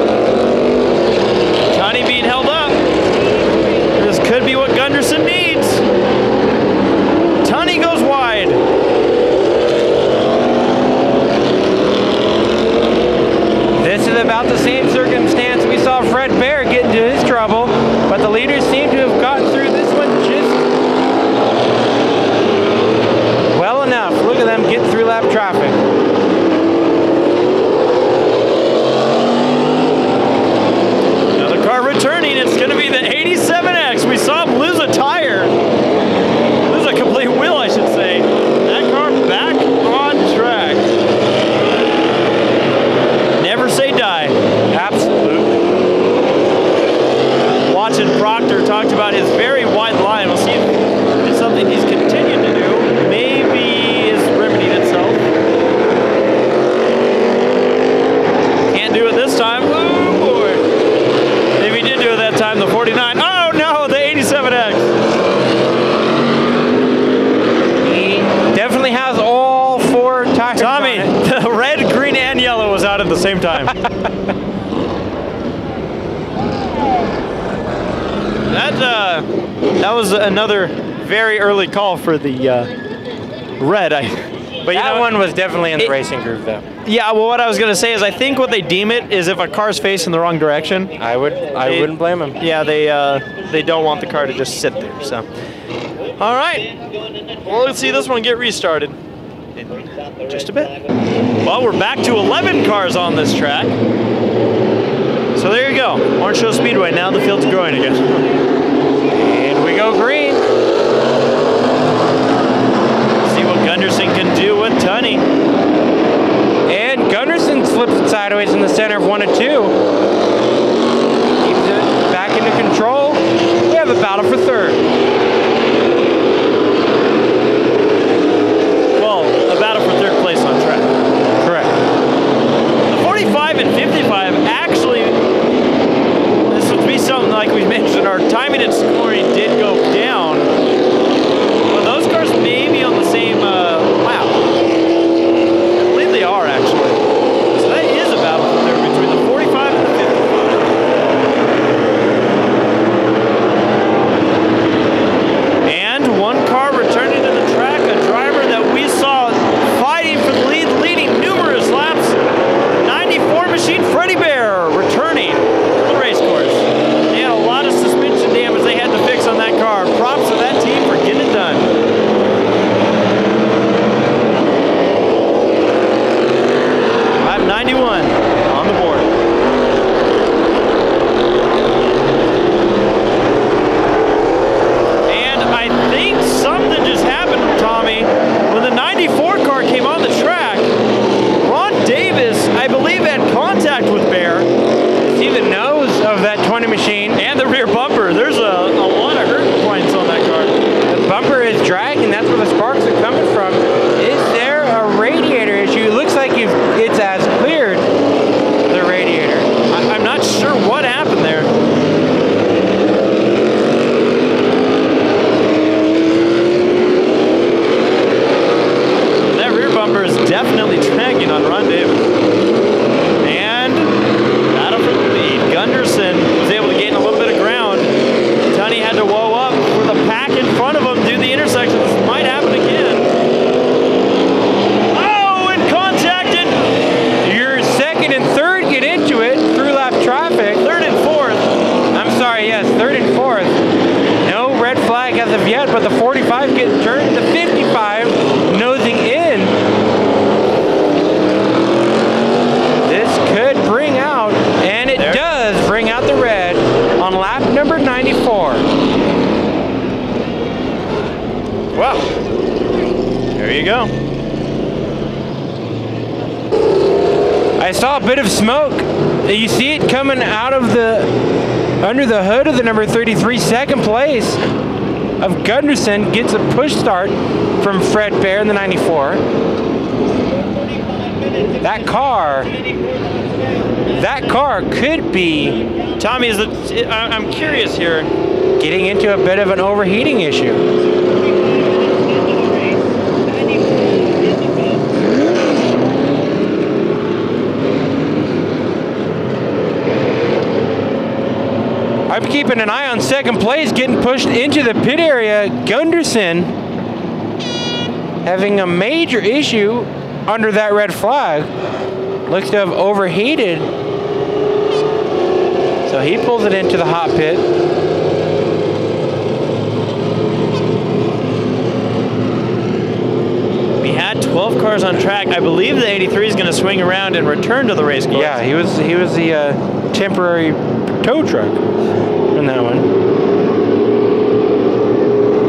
Tunny being held up. This could be what Gunderson needs. Tunny goes wide. This is about the same circumstance we saw Fred Bear get into his trouble, but the leaders seem to have gotten through this one just well enough. Look at them get through lap traffic. Another car returning. It's going to be the 87X. We saw him lose a tire. Lose a complete wheel, I should say. That car back on track. Never say die. Absolutely. Watching Proctor talked about his very wide line. We'll see if it's something he's continued to do. Maybe it's remedied itself. Can't do it this time. Oh boy. Maybe he did do it that time, the 49. Oh no, the 87X. He definitely has all four tires. Tommy, on it. the red, green, and yellow was out at the same time. That was another very early call for the red. But you That know, one was definitely in the racing group, though. yeah. Well, what I was gonna say is, I think what they deem it is if a car's facing the wrong direction. I wouldn't blame him. Yeah, they don't want the car to just sit there. So, all right. Well, let's see this one get restarted in just a bit. Well, we're back to 11 cars on this track. So there you go. Orange Show Speedway. Now the field's growing again. And we go green. See what Gunderson can do with Tunny. And Gunderson slips it sideways in the center of 1 and 2. Keeps it back into control. We have a battle for third. Well, a battle for third place on track. Correct. The 45 and 55 actually, this would be something like we mentioned, our timing and scoring did go down. But those cars may be on the same lap. I believe they are actually. So that is a battle for third between the 45 and the 55. And one car returning to the track, a driver that we saw fighting for the lead, leading numerous laps. 94 machine Freddie Bear returning to the race course. They had a lot of suspension damage they had to fix on that car. Props to that team for getting it done. Lap 91 on the board. And I think something just happened, Tommy. When the 94 car came on the track, Ron Davis, I believe, had contact with Bear. See the nose of that 20 machine. And the rear bumper. There's a lot of hurt points on that car. The bumper is dragging. That's where the sparks are coming from. Is there a radiator issue? It looks like it's as cleared the radiator. I'm not sure what happened there. That rear bumper is definitely dragging on Ron Davis. And battle for the lead. Gunderson was able to gain a little bit of ground. Tunny had to woe up for the pack in front of him due to the intersection. This might happen again. Oh, and contacted. Your second and third get into it through lap traffic. Third and fourth. I'm sorry, yes, third and fourth. No red flag as of yet, but the 45 gets turned to 55, nosing in. This could bring out, and it does bring out the red on lap number 94. Wow. There you go. I saw a bit of smoke. You see it coming out of under the hood of the number 33, second place of Gunderson. Gets a push start from Fred Bear in the 94. That car could be, Tommy, I'm curious here. getting into a bit of an overheating issue. keeping an eye on second place, getting pushed into the pit area. Gunderson having a major issue under that red flag. Looks to have overheated. So he pulls it into the hot pit. We had 12 cars on track. I believe the 83 is going to swing around and return to the race course. Yeah, he was the temporary tow truck in that one.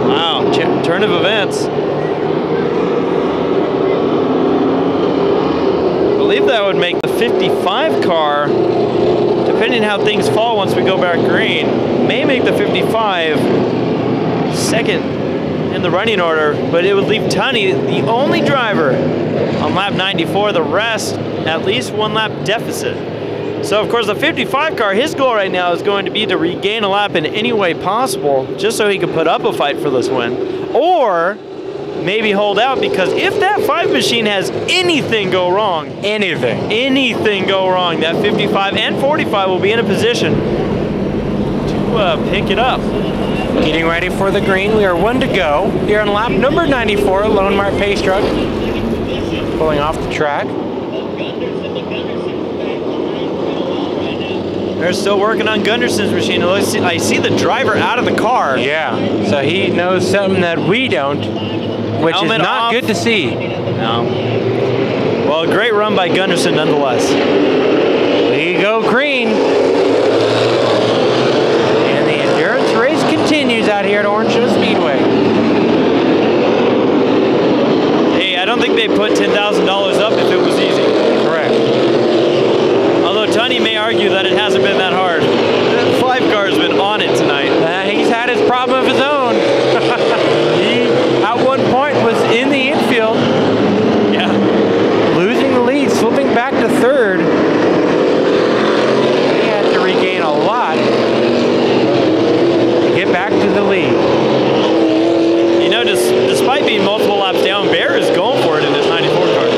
Wow, turn of events. I believe that would make the 55 car, depending how things fall once we go back green, may make the 55 second in the running order, but it would leave Tunny the only driver on lap 94, the rest at least one lap deficit. So of course the 55 car, his goal right now is going to be to regain a lap in any way possible, just so he can put up a fight for this win. Or maybe hold out, because if that 5 machine has anything go wrong, anything go wrong, that 55 and 45 will be in a position to pick it up. Getting ready for the green. We are 1 to go here on lap number 94. Lone Mart Pace Truck pulling off the track. They're still working on Gunderson's machine. I see the driver out of the car. Yeah, so he knows something that we don't, which is not good to see. No. Well, great run by Gunderson nonetheless. We go green. And the endurance race continues out here at Orange Show Speedway. Hey, I don't think they put $10,000 up if it was easy. Correct. Although Tunny may argue that it hasn't been that hard. That 5 car has been on it tonight. He's had his problem of his own. He, at one point, was in the infield. Yeah. Losing the lead, slipping back to third. He had to regain a lot to get back to the lead. You know, despite being multiple laps down, Bear is going for it in his 94 car.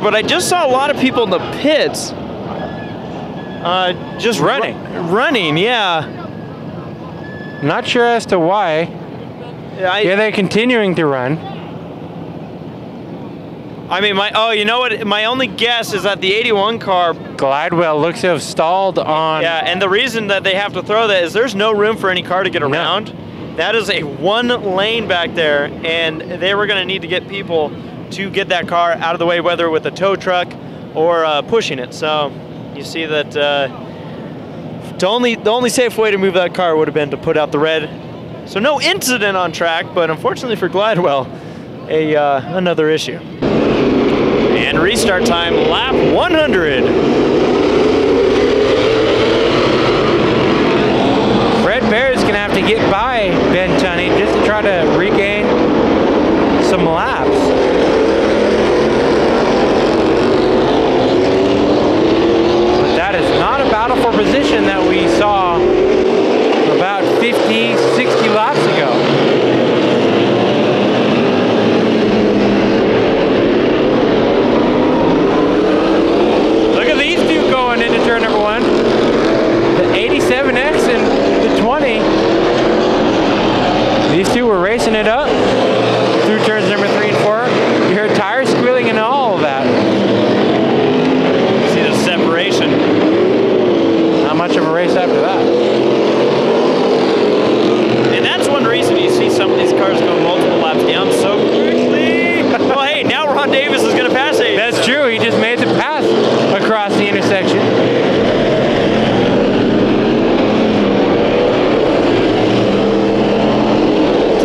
But I just saw a lot of people in the pits just running, yeah. Not sure as to why. Yeah, they're continuing to run. I mean, you know what? My only guess is that the 81 car, Glidewell, looks to have stalled on. Yeah, and the reason that they have to throw that is there's no room for any car to get around. No. That is a 1 lane back there, and they were going to need to get people to get that car out of the way, whether with a tow truck or pushing it. So you see that the only safe way to move that car would have been to put out the red. So no incident on track, but unfortunately for Glidewell, another issue. And restart time, lap 100. Fred Bear is going to have to get by Ben Tunny. Tunny just to try to regain some laps. But that is not a battle for position that we saw about 50, 60 laps ago. Look at these two going into turn number 1. The 87X and the 20. These two were racing it up through turns number 3 and 4. You heard tires squealing and all of that. See the separation. Not much of a race after that. And that's one reason you see some of these cars go multiple laps down so quickly. Well, hey, now Ron Davis is going to pass it. That's true. He just made the pass across the intersection.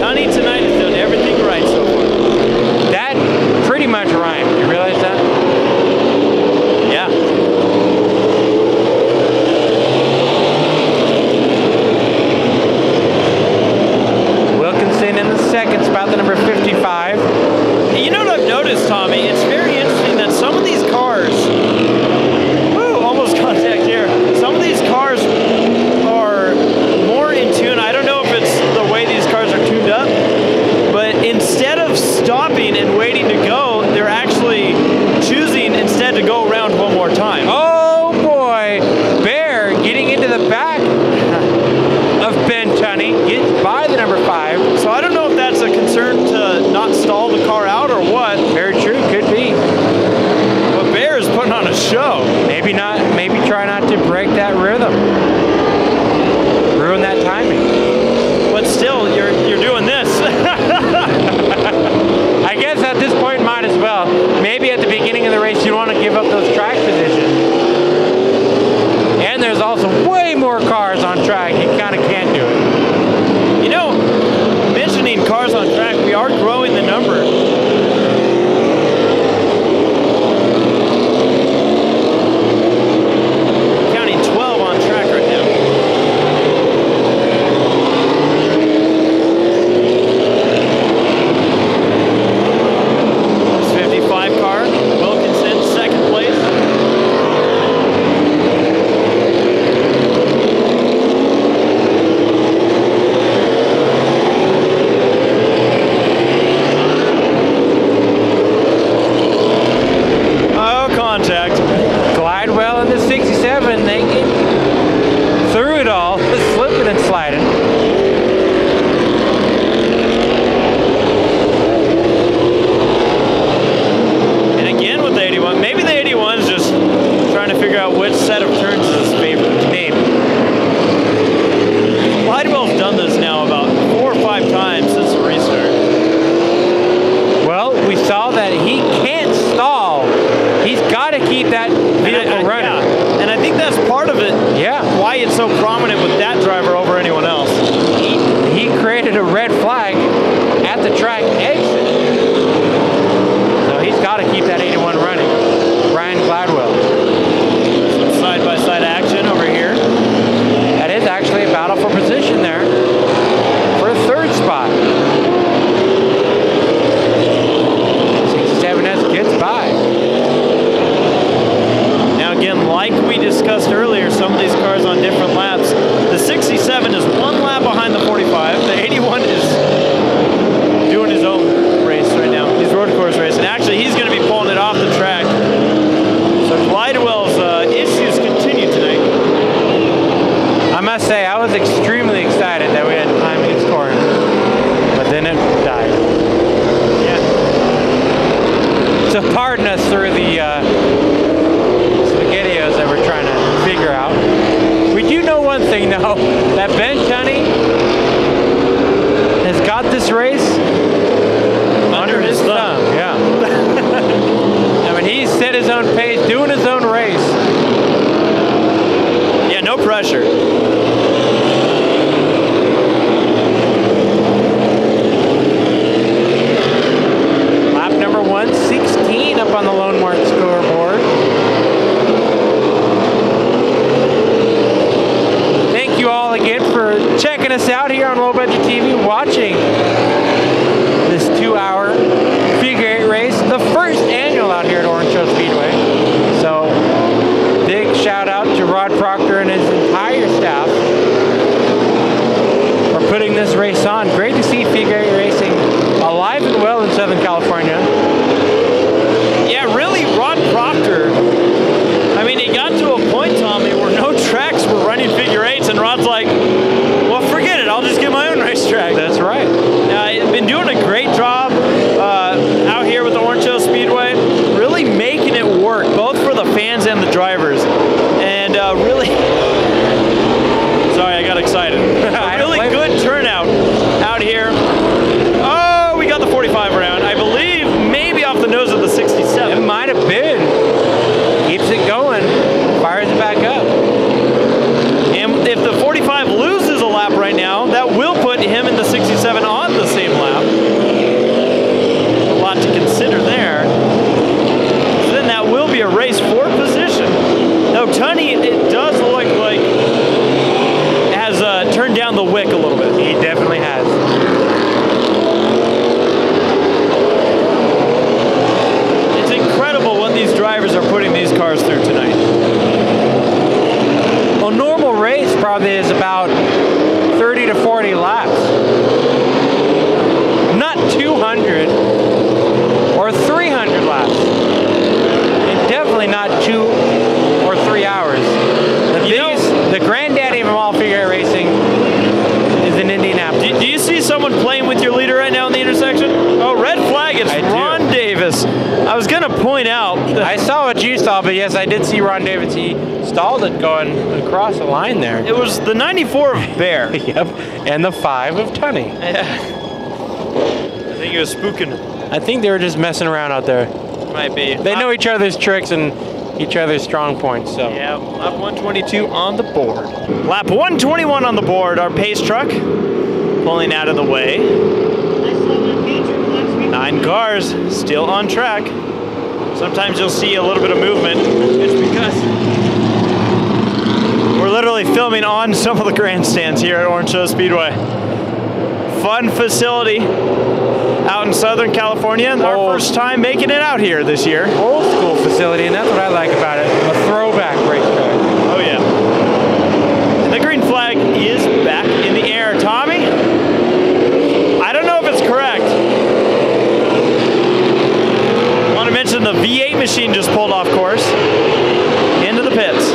Tunny tonight has done everything right so far. That pretty much rhymed. You realize that? Yeah. Wilkinson in the second spot, the number 55. You know what I've noticed, Tommy? It's very interesting that some of these cars, almost contact here. Some of these cars are more in tune. I don't know if it's the way these cars are tuned up, but instead of stopping and waiting to go, they're actually choosing instead to go around one more time. Oh boy, Bear getting into the back of Ben Tunny, gets by the number 5. So I don't know if that's a concern to not stall the car out or what. Very true, could be. But Bear is putting on a show. Maybe not, maybe try not to break that rhythm. Ruin that timing. But still, you're doing this. I guess at this point might as well. Maybe at the beginning of the race you want to give up those track positions. And there's also way more cars on track. You kind of can't do it. You know, mentioning cars on track, we are growing the number. Counting 12 on track right now. This 55 car, Wilkinson, second place. Glidewell in the 67, they get through it all, slipping and sliding. And again with the 81, maybe the 81's just trying to figure out which set of turns is his favorite. Maybe. Glidewell's done this now about 4 or 5 times since the restart. Well, we saw that he can't stall. He's got to keep that vehicle running. Yeah. And I think that's part of it. Yeah. Why it's so prominent with that driver over anyone else. He created a red flag at the track exit. So he's got to keep that 81 running. Ryan Glidewell. Some side-by-side action over here. That is actually a battle for position there for a third spot. 67S gets by. Now again, like we discussed earlier, some of these cars on different laps. The 67 is 1 lap behind the 45. The 81 is doing his own race right now. He's road course racing. Actually, he's going to be pulling it off the track. So Glidewell's issues continue tonight. I must say, I was extremely excited that we had timing and scoring, but then it died. Yeah. So pardon us through the spaghettios that we're trying to figure out. We do know one thing, though, that Ben Tunny has got this race under his thumb. Yeah. I mean, he's set his own pace, doing his own race. Yeah, no pressure. Lap number 116 up on the Lone Mark scoreboard. Thank you all again for checking us us out here on Low Budget TV watching this 2-hour figure 8 race, the first annual out here at Orange Show Speedway. So big shout out to Rod Proctor and his entire staff for putting this race on. Great to see figure 8 racing alive and well in Southern California. Yeah, really, Rod Proctor. I mean, it got to a point, Tommy, where no tracks were running figure 8s, and Rod's like, well, forget it. I'll just get my own racetrack. That's right. He's been doing a great job out here with the Orange Show Speedway, really making it work, both for the fans and the drivers. And really, sorry, I got excited. A really good turnout out here. Oh, we got the 45 around. I believe maybe off the nose of the 67. It might have been. Keeps it going, fires it back up. And if the 45 loses a lap right now, that will put him and the 67 on the same lap. A lot to consider there. So then that will be a race for position. Now Tunny, it does look like, has turned down the wick a little bit. He definitely has. It's incredible what these drivers are putting these cars through tonight. Well, normal race probably is about 30 to 40 laps. Not 200 or 300 laps. And definitely not 2 or 3 hours. The granddaddy of all figure 8 racing is in Indianapolis. Do you see someone playing with your leader right now in the intersection? Oh, red flag, it's Ron Davis. I was going to point out. I saw what you saw, but yes, I did see Ron Davis. He stalled it going across the line there. It was the 94 of Bear. Yep, and the 5 of Tunny. Yeah. I think he was spooking. I think they were just messing around out there. Might be. They know each other's tricks and each other's strong points, so. Yeah, lap 122 on the board. Lap 121 on the board, our pace truck pulling out of the way. 9 cars still on track. Sometimes you'll see a little bit of movement. It's because we're literally filming on some of the grandstands here at Orange Show Speedway. Fun facility out in Southern California. Our first time making it out here this year. Old school facility, and that's what I like about it. A throwback racetrack. Oh yeah. And the green flag is back in the air. Tommy, I don't know if it's correct. I want to mention the V8 machine just pulled off course into the pits.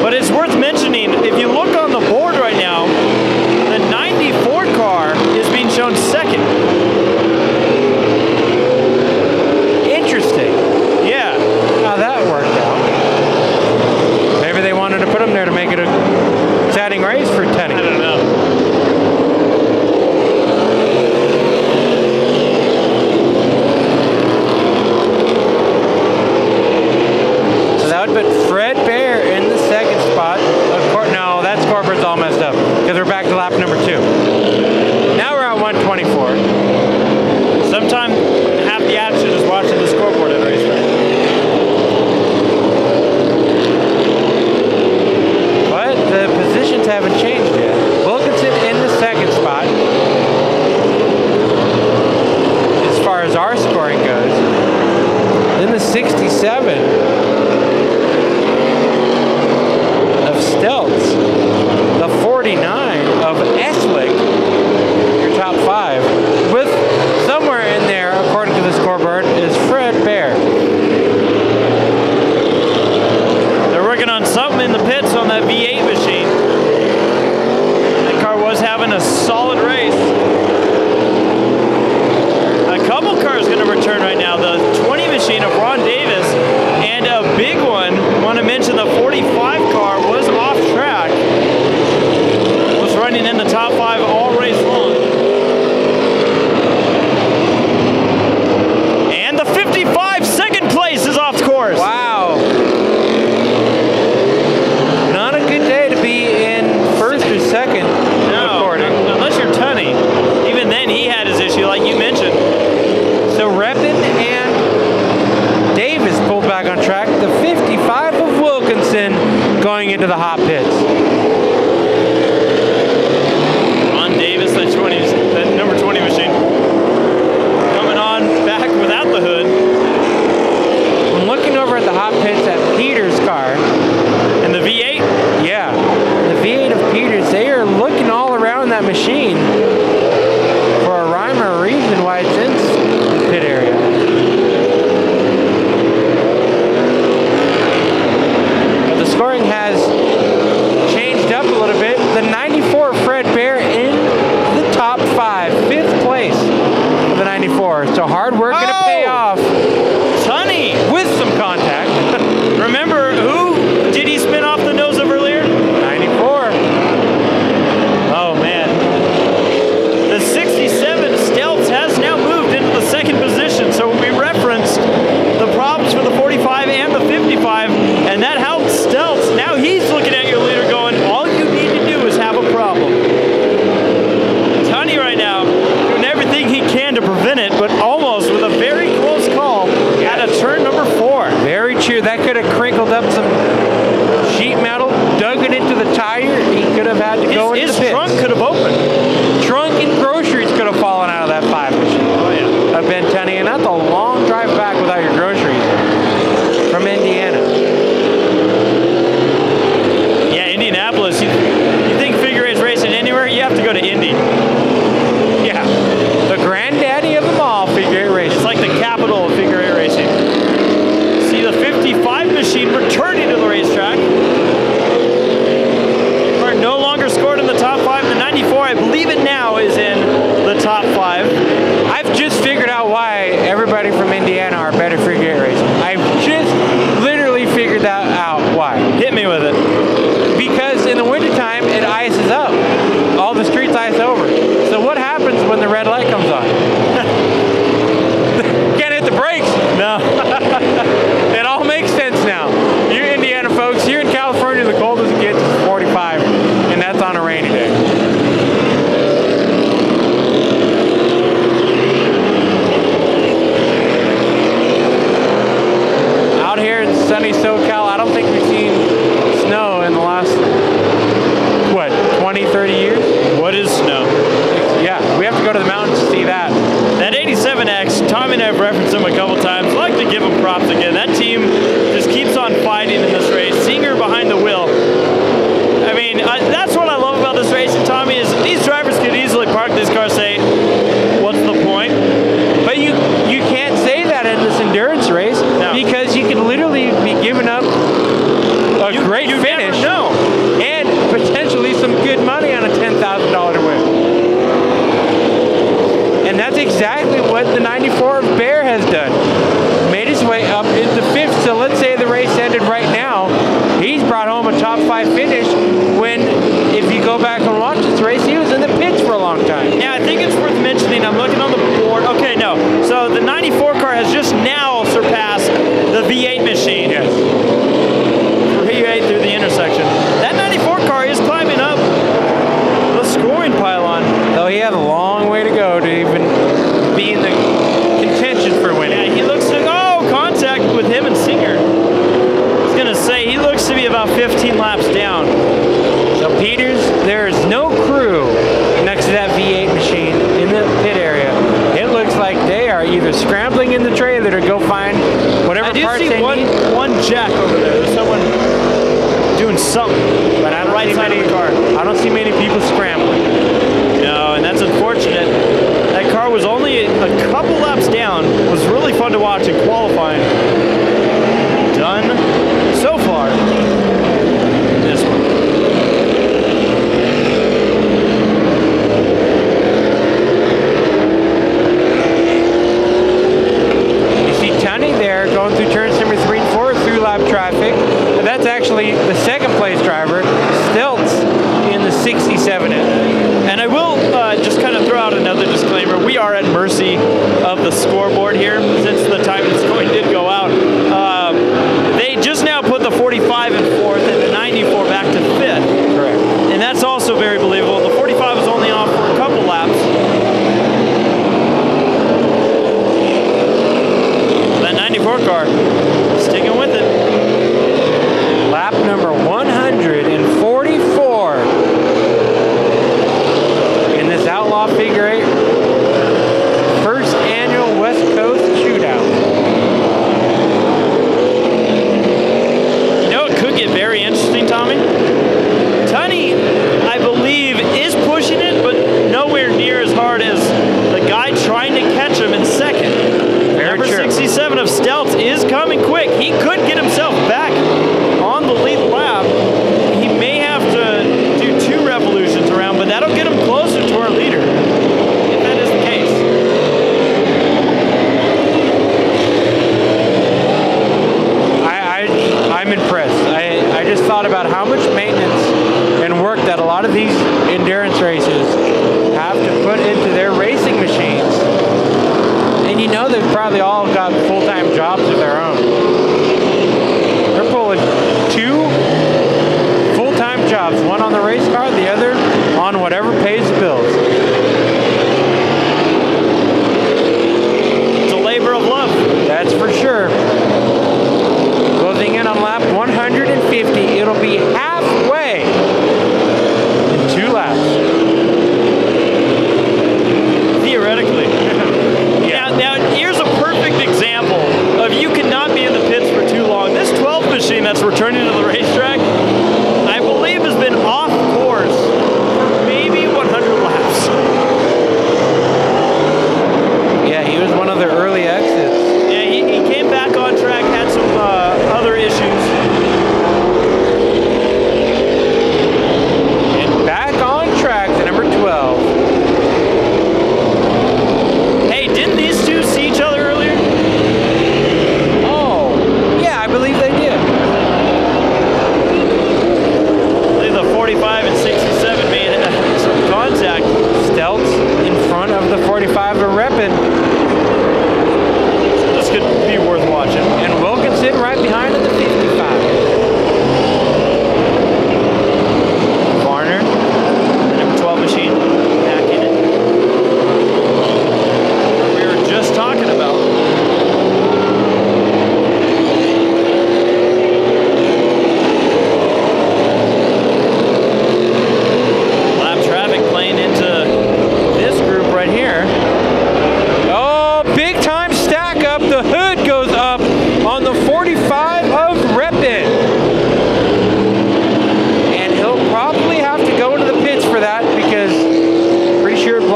But it's worth mentioning, if you look on the board right now, the 94 car is being shown second. Interesting. Yeah. How that worked out. Maybe they wanted to put him there to make it a exciting race for Tunny. I don't know. So that would put Fred Bear in the second spot. No, that scoreboard's all messed up because we're back to lap number 2. Now we're at 124. Sometimes half the action is watching the scoreboard at a racetrack. But the positions haven't changed yet. Wilkinson in the second spot. As far as our scoring goes. Then the 67 of Stelz. The 49 of Eslick. Your top 5. With somewhere in there, according to the scoreboard, is Fred Bear. They're working on something in the pits on that V8 machine. That car was having a solid race. A couple cars going to return right now. The 20 machine of Ron Davis and a big one. I want to mention the 45 car was off track. Was running in the top 5 all race long. 45, 5th place for the 94. So hard work going to pay off. Tunny with some contact. Remember, who did he spin off the nose of earlier? 94. Oh, man. The 67 Stelz has now moved into the 2nd position. So we referenced the problems for the 45 and the 55, and that helped Stelz. Now he's looking at your leader going, all you need to do is have a problem. Tunny right now doing everything he can to prevent it, but almost with a very close call at a turn number 4. Very true. That could have crinkled up some sheet metal, dug it into the tire. He could have had to go into the pits. His trunk could have opened. Trunk and groceries could have fallen out of that 5 machine. Oh, yeah. Of Ben Tunny, and that's a long drive back without your groceries from Indiana. Yeah, Indianapolis. You think figure eight racing anywhere? You have to go to Indy. Yeah, the granddaddy of them all, figure eight racing. It's like the capital of figure eight racing. See the 55 machine returning to the racetrack. Car no longer scored in the top 5. The 94, I believe it now, is in the top 5. I've just figured out why everybody from Indiana are better figure eight racing. I've just literally figured that out why. Hit me with it. Because in the wintertime, it ices up. All the streets ice over. So what happens when the red light comes on? Can't hit the brakes. No. It all makes sense now. You Indiana folks, here in California, the coldest it gets is 45, and that's on a rainy day. Out here in sunny SoCal, I don't think we've seen snow in the last, what, 20, 30 years? What is snow? Yeah, we have to go to the mountains to see that. That 87X, Tommy and I have referenced him a couple times. I'd like to give him props again. That team just keeps on fighting in this race. Singer behind the wheel. I mean, that's what I love about this race. And Tommy, is these drivers could easily park these cars, say, what's the point? But you can't say that in this endurance race because you can literally be giving up a great finish and potentially some good money on a $10,000 win. And that's exactly what the 94 of Bear has done. Made his way up into 5th. So let's say the race ended right now. He's brought home a top 5 finish when, if you go back and watch this race, he was in the pits for a long time. Yeah, I think it's worth mentioning. I'm looking on the board. Okay, no. So the 94 car has just now surpassed the V8 machine. Yes. V8 through the intersection. That 94 car is climbing up the scoring pylon. Though he has a long way to go to even be in the contention for winning. Yeah, he looks to, contact with him and Singer. I was going to say, he looks to be about 15 laps down. So Peters, there is no crew next to that V8 machine in the pit area. It looks like they are either scrambling in the trailer to go find whatever parts they need. I do see one jack over there. There's someone doing something. But I don't see many car. I don't see many people scrambling. No, and that's unfortunate. That car was only a couple laps down. It was really fun to watch in qualifying. Done so far. This one. You see Tunny there going through turns number 3 and 4 through lap traffic. But that's actually the 2nd place driver, Stelz, in the 67. And I will just kind of throw out another disclaimer. We are at mercy of the scoreboard here since the time it's going did go out. They just now put the 45 in 4th and the 94 back to 5th. Correct. And that's also very believable. The 45 was only off for a couple laps. That 94 car sticking with it. Lap number 144 in this Outlaw figure 8 first annual West Coast Shootout. You know, it could get very interesting, Tommy. Tunny, I believe, is pushing it, but nowhere near as hard as the guy trying to catch him in 2nd. Number 67 of Stelz is coming quick. He could get himself back on the lead lap. He may have to do 2 revolutions around, but that'll get him closer to our leader.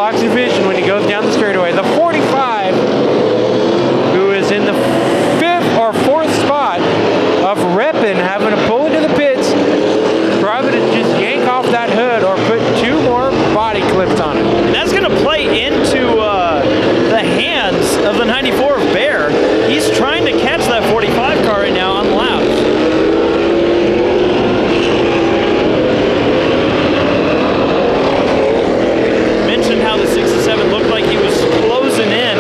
blocks your vision when he goes down the straightaway. The 45, who is in the 5th or 4th spot of Repin, having to pull into the pits, probably to just yank off that hood or put 2 more body clips on it. And that's going to play into the hands of the 94 of Bear. He's trying to catch that 45 car right now on the laps. Mentioned how the 67 looked like he was closing in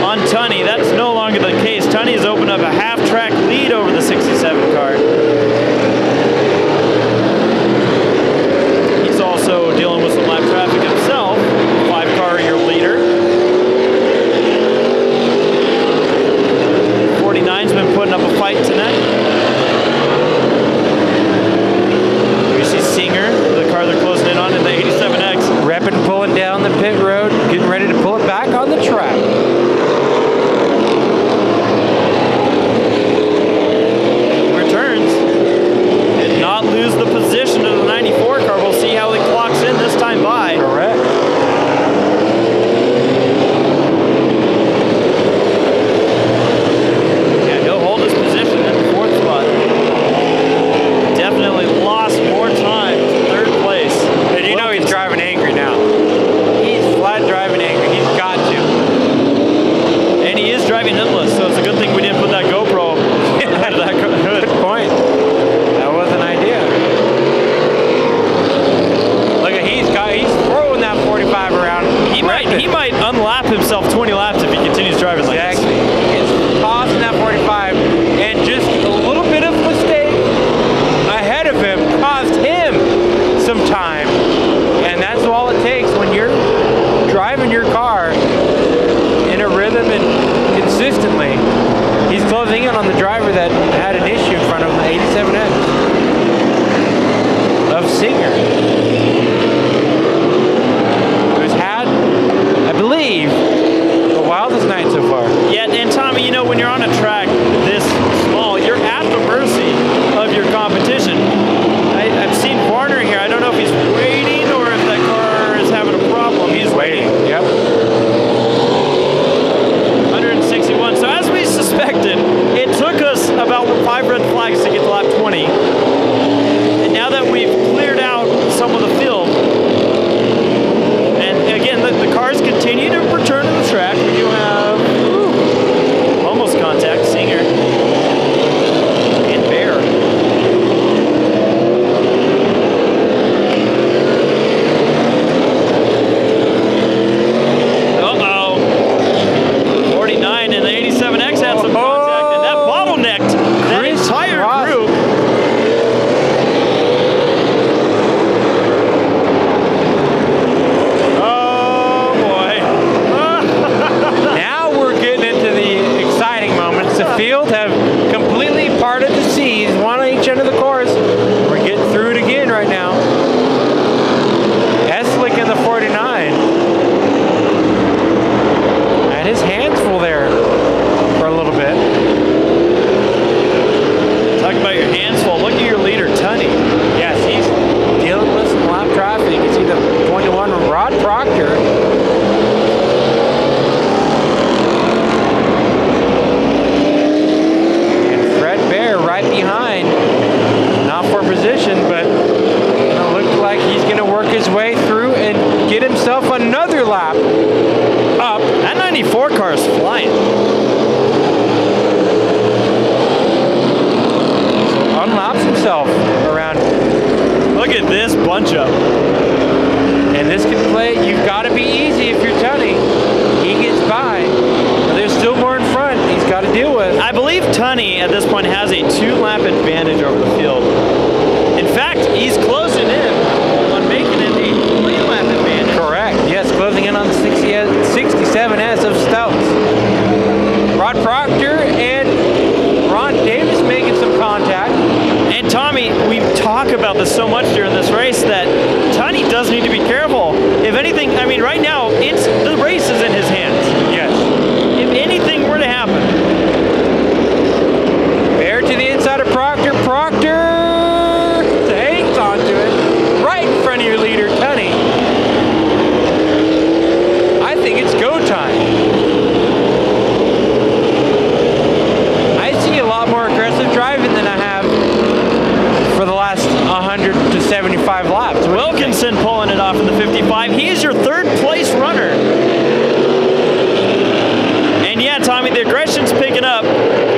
on Tunny. That's no longer the case. Tunny has opened up a half-track lead over the 67 car. He's also dealing with some lap traffic himself. 5-car your leader. 49's been putting up a fight tonight. We see Singer, the car they're closing in on in the 87X. Repin pulling down the pit road, getting ready to pull it back on the track. Returns. Did not lose the position of the 94 car. We'll see how he clocks in this time by. Correct. Yeah, he'll hold his position in the 4th spot. Definitely lost more time to 3rd place. And you know he's driving angry now. He's flat driving angry. He's got to. And he is driving hitless, so it's a good thing we didn't put that GoPro on the head of that hood. Good point. That was an idea. Look at he's throwing that 45 around. He might unlap himself 20 laps if he continues driving like this. Exactly. He's tossing that 45, and just a little bit of mistake ahead of him caused him some time, and that's all it takes when you're driving your car in a rhythm and consistently. He's closing in on the driver that had an issue in front of him, the 87X of Singer, who's had, I believe, the wildest night so far. Yeah, and Tommy, you know, when you're on a track this small, you're at the mercy of your competition. I've seen Warner here. I don't know if he's waiting or if that car is having a problem. He's waiting. Yep. 161. So as we suspected, it took us about 5 red flags to get to lap 20. And now that we've cleared out some of the field, and again, the cars continue to return to the track. We do have almost contact, Singer and Bear. Uh-oh. 49 and the 87X had some contact, and that bottlenecked that entire group. Oh boy. Now we're getting into the exciting moments. The field have completely parted the seas, one on each end of the course. We're getting through it again right now. Eslick in the 49. Had his hands full there for a little bit. Talk about your hands full. Look at your leader, Tunny. Yes, he's dealing with some lap traffic. You can see the 21 Rod Proctor. And Fred Bear right behind. Not for position, but it looks like he's going to work his way through and get himself another lap up. That 94 car is flying. Unlaps himself around. Look at this bunch up. And this can play, you've got to be easy if you're Tunny. He gets by, but there's still more in front he's got to deal with. I believe Tunny at this point has a 2-lap advantage over the field. In fact, he's closing in on making it a 3-lap advantage. Correct, yes, closing in on the 67S of Stouts. Rod Proctor and Ron Davis making some contact. And Tommy, we talk about this so much during this race that Tunny does need to be careful. If anything, I mean, right now, the race is in his hands. Yes. If anything were to happen. Bear to the inside of Proctor. Proctor hangs onto it. Right in front of your leader, Tunny. aggression's picking up.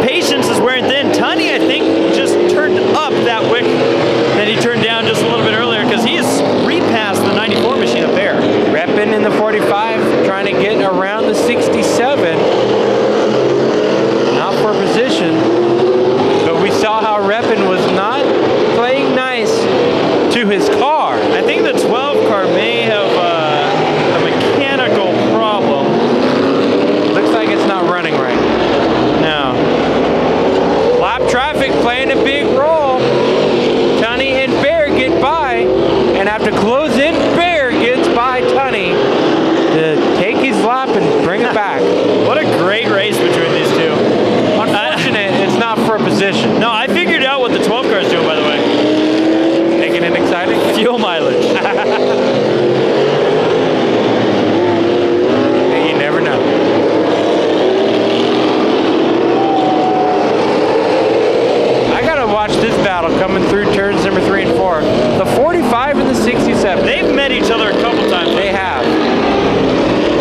Patience is wearing thin. Tunny, I think, just turned up that wick that he turned down just a little bit earlier because he has repassed the 94 machine up there. Repin in the 45, trying to get around the 67. Not for position, but we saw how Repin was not playing nice to his car. I think the 12 car may have a mechanical problem. Looks like it's not running right. No. Lap traffic playing a big role. Tunny and Bear get by, and after close in, Bear gets by Tunny to take his lap and bring it back. What a great race between these two. Unfortunate, it's not for a position. No, I figured out what the 12 car is doing, by the way. Making it exciting. Fuel mileage. You never know. I gotta watch this battle coming through turns number 3 and 4. The 45 and the 67. They've met each other a couple times. They have.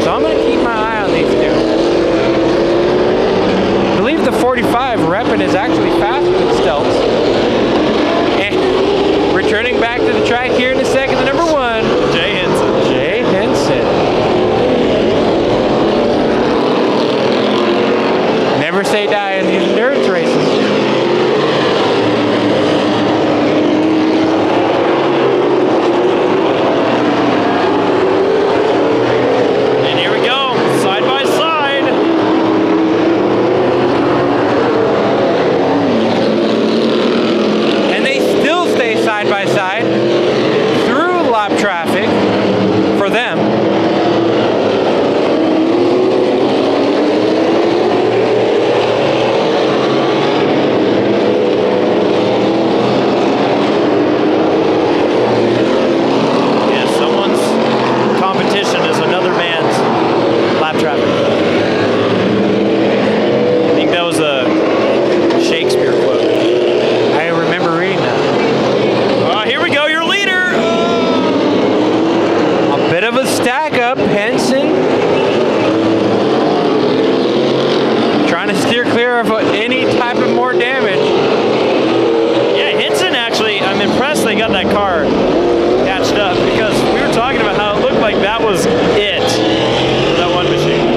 So I'm gonna keep my eye on these two. I believe the 45 Repin is actually faster than Stelz. And returning back to the track here in a second, the number 1, Jay Henson. Jay Henson. Never say die in these endurance races. And here we go, side by side. And they still stay side by side through lap traffic for them. Yeah, someone's competition is another man's lap traffic. I think that was a Shakespeare quote. I remember reading that. Here we go, your leader. A bit of a stack up. Henson trying to steer clear of any type of more damage. Yeah, Henson actually, I'm impressed they got that car patched up because we were talking about how it looked like that was it, that one machine.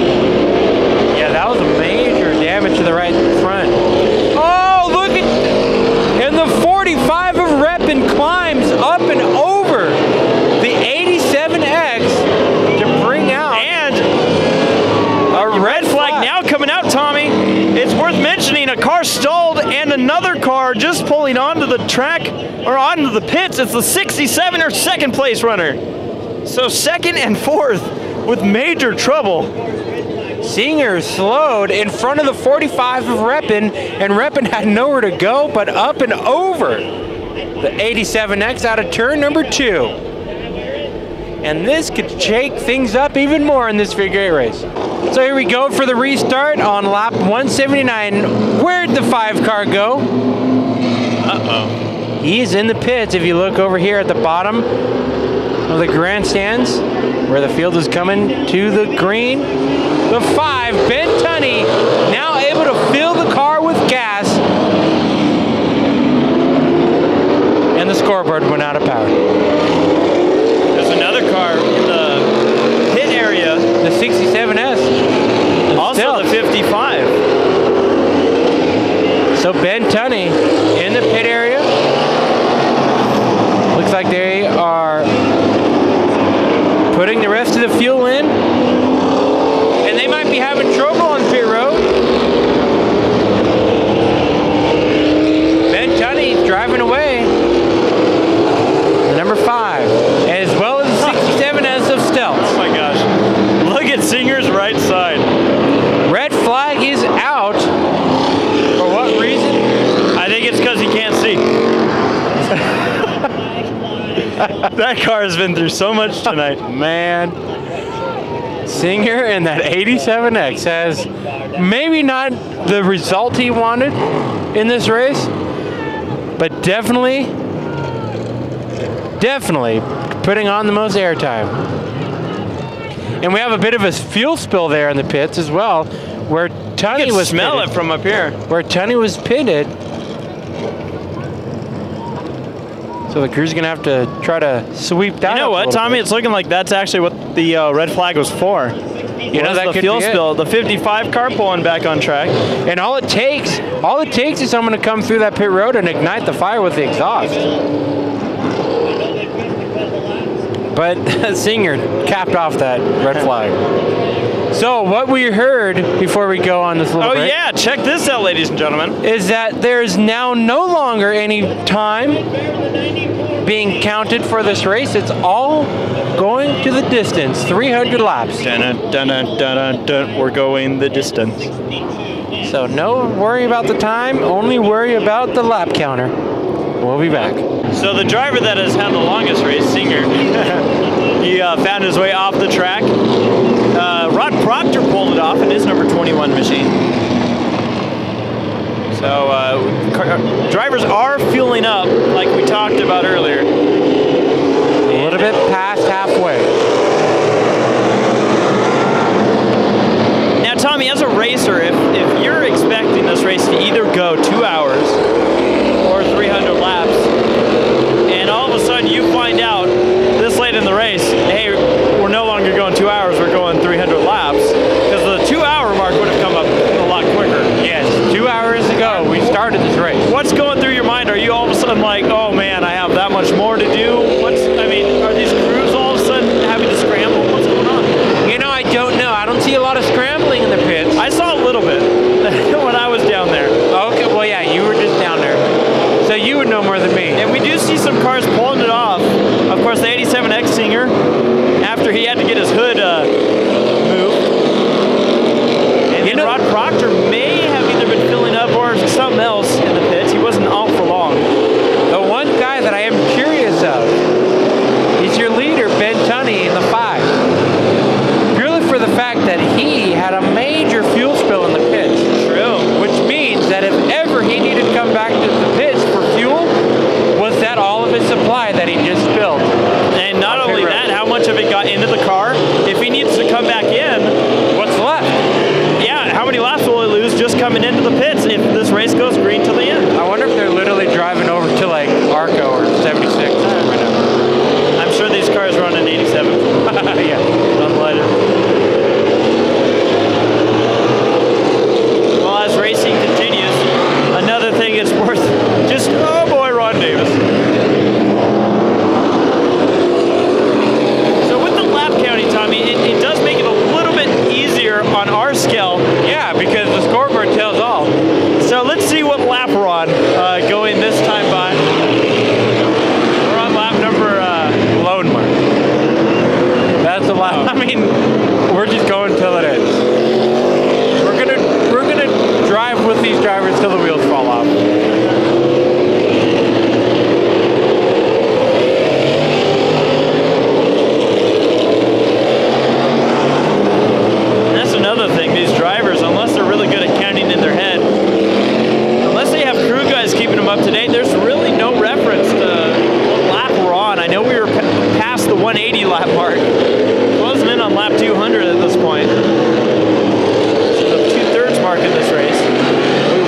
Yeah, that was a major damage to the right front. Oh, look at, and the 45 of Repin climbs up and over the 87X to bring out And a red flag now coming out, Tommy. It's worth mentioning a car stalled and another car just pulling onto the track or onto the pits. It's the 67 or second place runner. So second and fourth with major trouble. Singer slowed in front of the 45 of Repin, and Repin had nowhere to go but up and over the 87X out of turn number 2. And this could shake things up even more in this figure 8 race. So here we go for the restart on lap 179. Where'd the 5 car go? Uh-oh. He's in the pits. If you look over here at the bottom of the grandstands, where the field is coming to the green, the 5, Ben Tunny, now able to fill the car with gas. And the scoreboard went out of power. There's another car in the pit area. The 67S. Also the 55. So Ben Tunny in the pit area. Looks like they are putting the rest of the fuel in. And they might be having trouble on pit road. Ben Tunny driving away. The number 5, as well as the 67S of Stelz. Oh my gosh. Look at Singer's right side. Red flag is out. For what reason? I think it's because he can't see. That car has been through so much tonight. Man. Singer and that 87X has maybe not the result he wanted in this race, but definitely putting on the most airtime. And we have a bit of a fuel spill there in the pits as well, where Tunny You was can smell pitted. it from up here. Where Tunny was pitted. So the crew's gonna have to try to sweep that. You know up a what, little Tommy? bit. It's looking like that's actually what the red flag was for. You know, that the could fuel be it. spill. The 55 car pulling back on track. And all it takes is someone to come through that pit road and ignite the fire with the exhaust. But Singer capped off that red flag. So what we heard before we go on this little break, Yeah, check this out, ladies and gentlemen. is that there's now no longer any time being counted for this race. It's all going to the distance, 300 laps. Dun, dun, dun, dun, dun, we're going the distance. So no worry about the time, only worry about the lap counter. We'll be back. So the driver that has had the longest race, Singer, he found his way off the track. Rod Proctor pulled it off in his number 21 machine. So drivers are fueling up, like we talked about earlier. A little bit past halfway. Now, Tommy, as a racer, if you're expecting this race to either go 2 hours or 300 laps, and all of a sudden you find out this late in the race, hey, we're no longer going 2 hours, we're going 300 laps, because the 2 hour mark would have come up a lot quicker. Yes, 2 hours ago we started this race. What's going through your mind? Are you all of a sudden like, oh man, I have that much more to do? Are these crews all of a sudden having to scramble? What's going on? You know, I don't know. I don't see a lot of scrambling in the pits. I saw a little bit when I was down there. Okay, well, yeah, you were just down there. So you would know more than me. And we do see some cars pulling it off. Of course, the 87X Singer, after he had to get his hood moved. And then Rod Proctor may have either been filling up or something else in the pits. He wasn't out for long. The one guy that I am curious of is your leader, Ben Tunny, in the 5. Purely for the fact that he had a major fuel spill in the pits. True. Which means that if ever he needed to come back to the pits for fuel, was that all of his supply that he just spilled? And not only that, how much of it got into the car? If he needs to come back in, what's left? Yeah, how many laps will he lose just coming into the pits if this race goes green till the end? I wonder if they're literally driving over to like Arco or 76 right now. I'm sure these cars run in 87. Yeah. Unlighted. Well, as racing continues, another thing it's worth just, oh boy, Ron Davis. So with the lap counting, Tommy, it does make it a little bit easier on our scale. Yeah, because the scoreboard tells all. So let's see what lap we're on going this time by. We're on lap number Lone mark. That's the lap. I mean, we're just going till it ends. We're gonna drive with these drivers till the wheels fall off. And that's another thing. These drivers, unless they're really good at counting in their head, unless they have crew guys keeping them up to date, there's really no reference to what lap we're on. I know we were past the 180 lap mark. Closing in on lap 200 at this point. So the 2/3 mark in this race.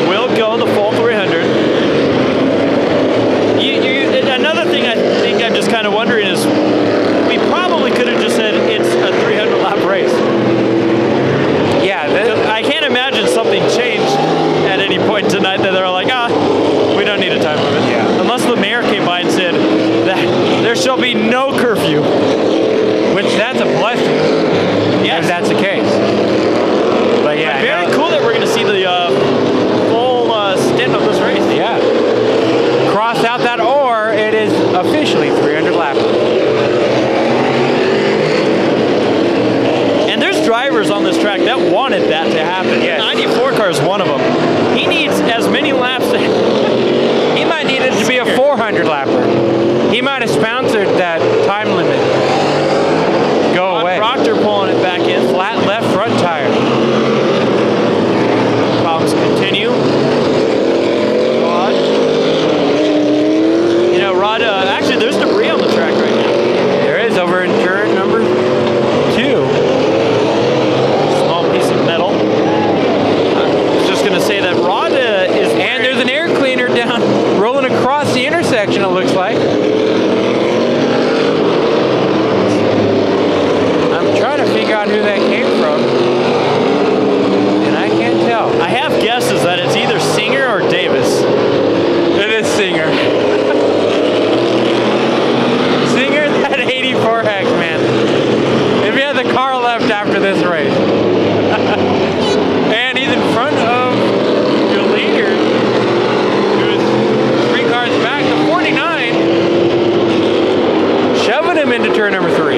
We will go the full 300. Another thing I think I'm just kind of wondering is we probably could have just said it's a 300 lap race. Yeah, I can't imagine something changed at any point tonight that they're like, we don't need a time limit. Yeah. Unless the mayor came by and said that there shall be no curfew. which that's a blessing. Yes. If that's the case. But yeah, Very cool that we're going to see the full stint of this race. Yeah. Cross out that or, it is officially 300 laps. And there's drivers on this track that wanted that to happen. Yes. 94 car is one of them. He needs as many laps. He might need it to be a 400 lapper. He might have sponsored that time limit. Go away. Proctor pulling it back in. Flat left front tire. Problems continue. Rod. You know, Rod, actually there's debris on the track right now. There is over in turn number 2. Small piece of metal. into turn number 3.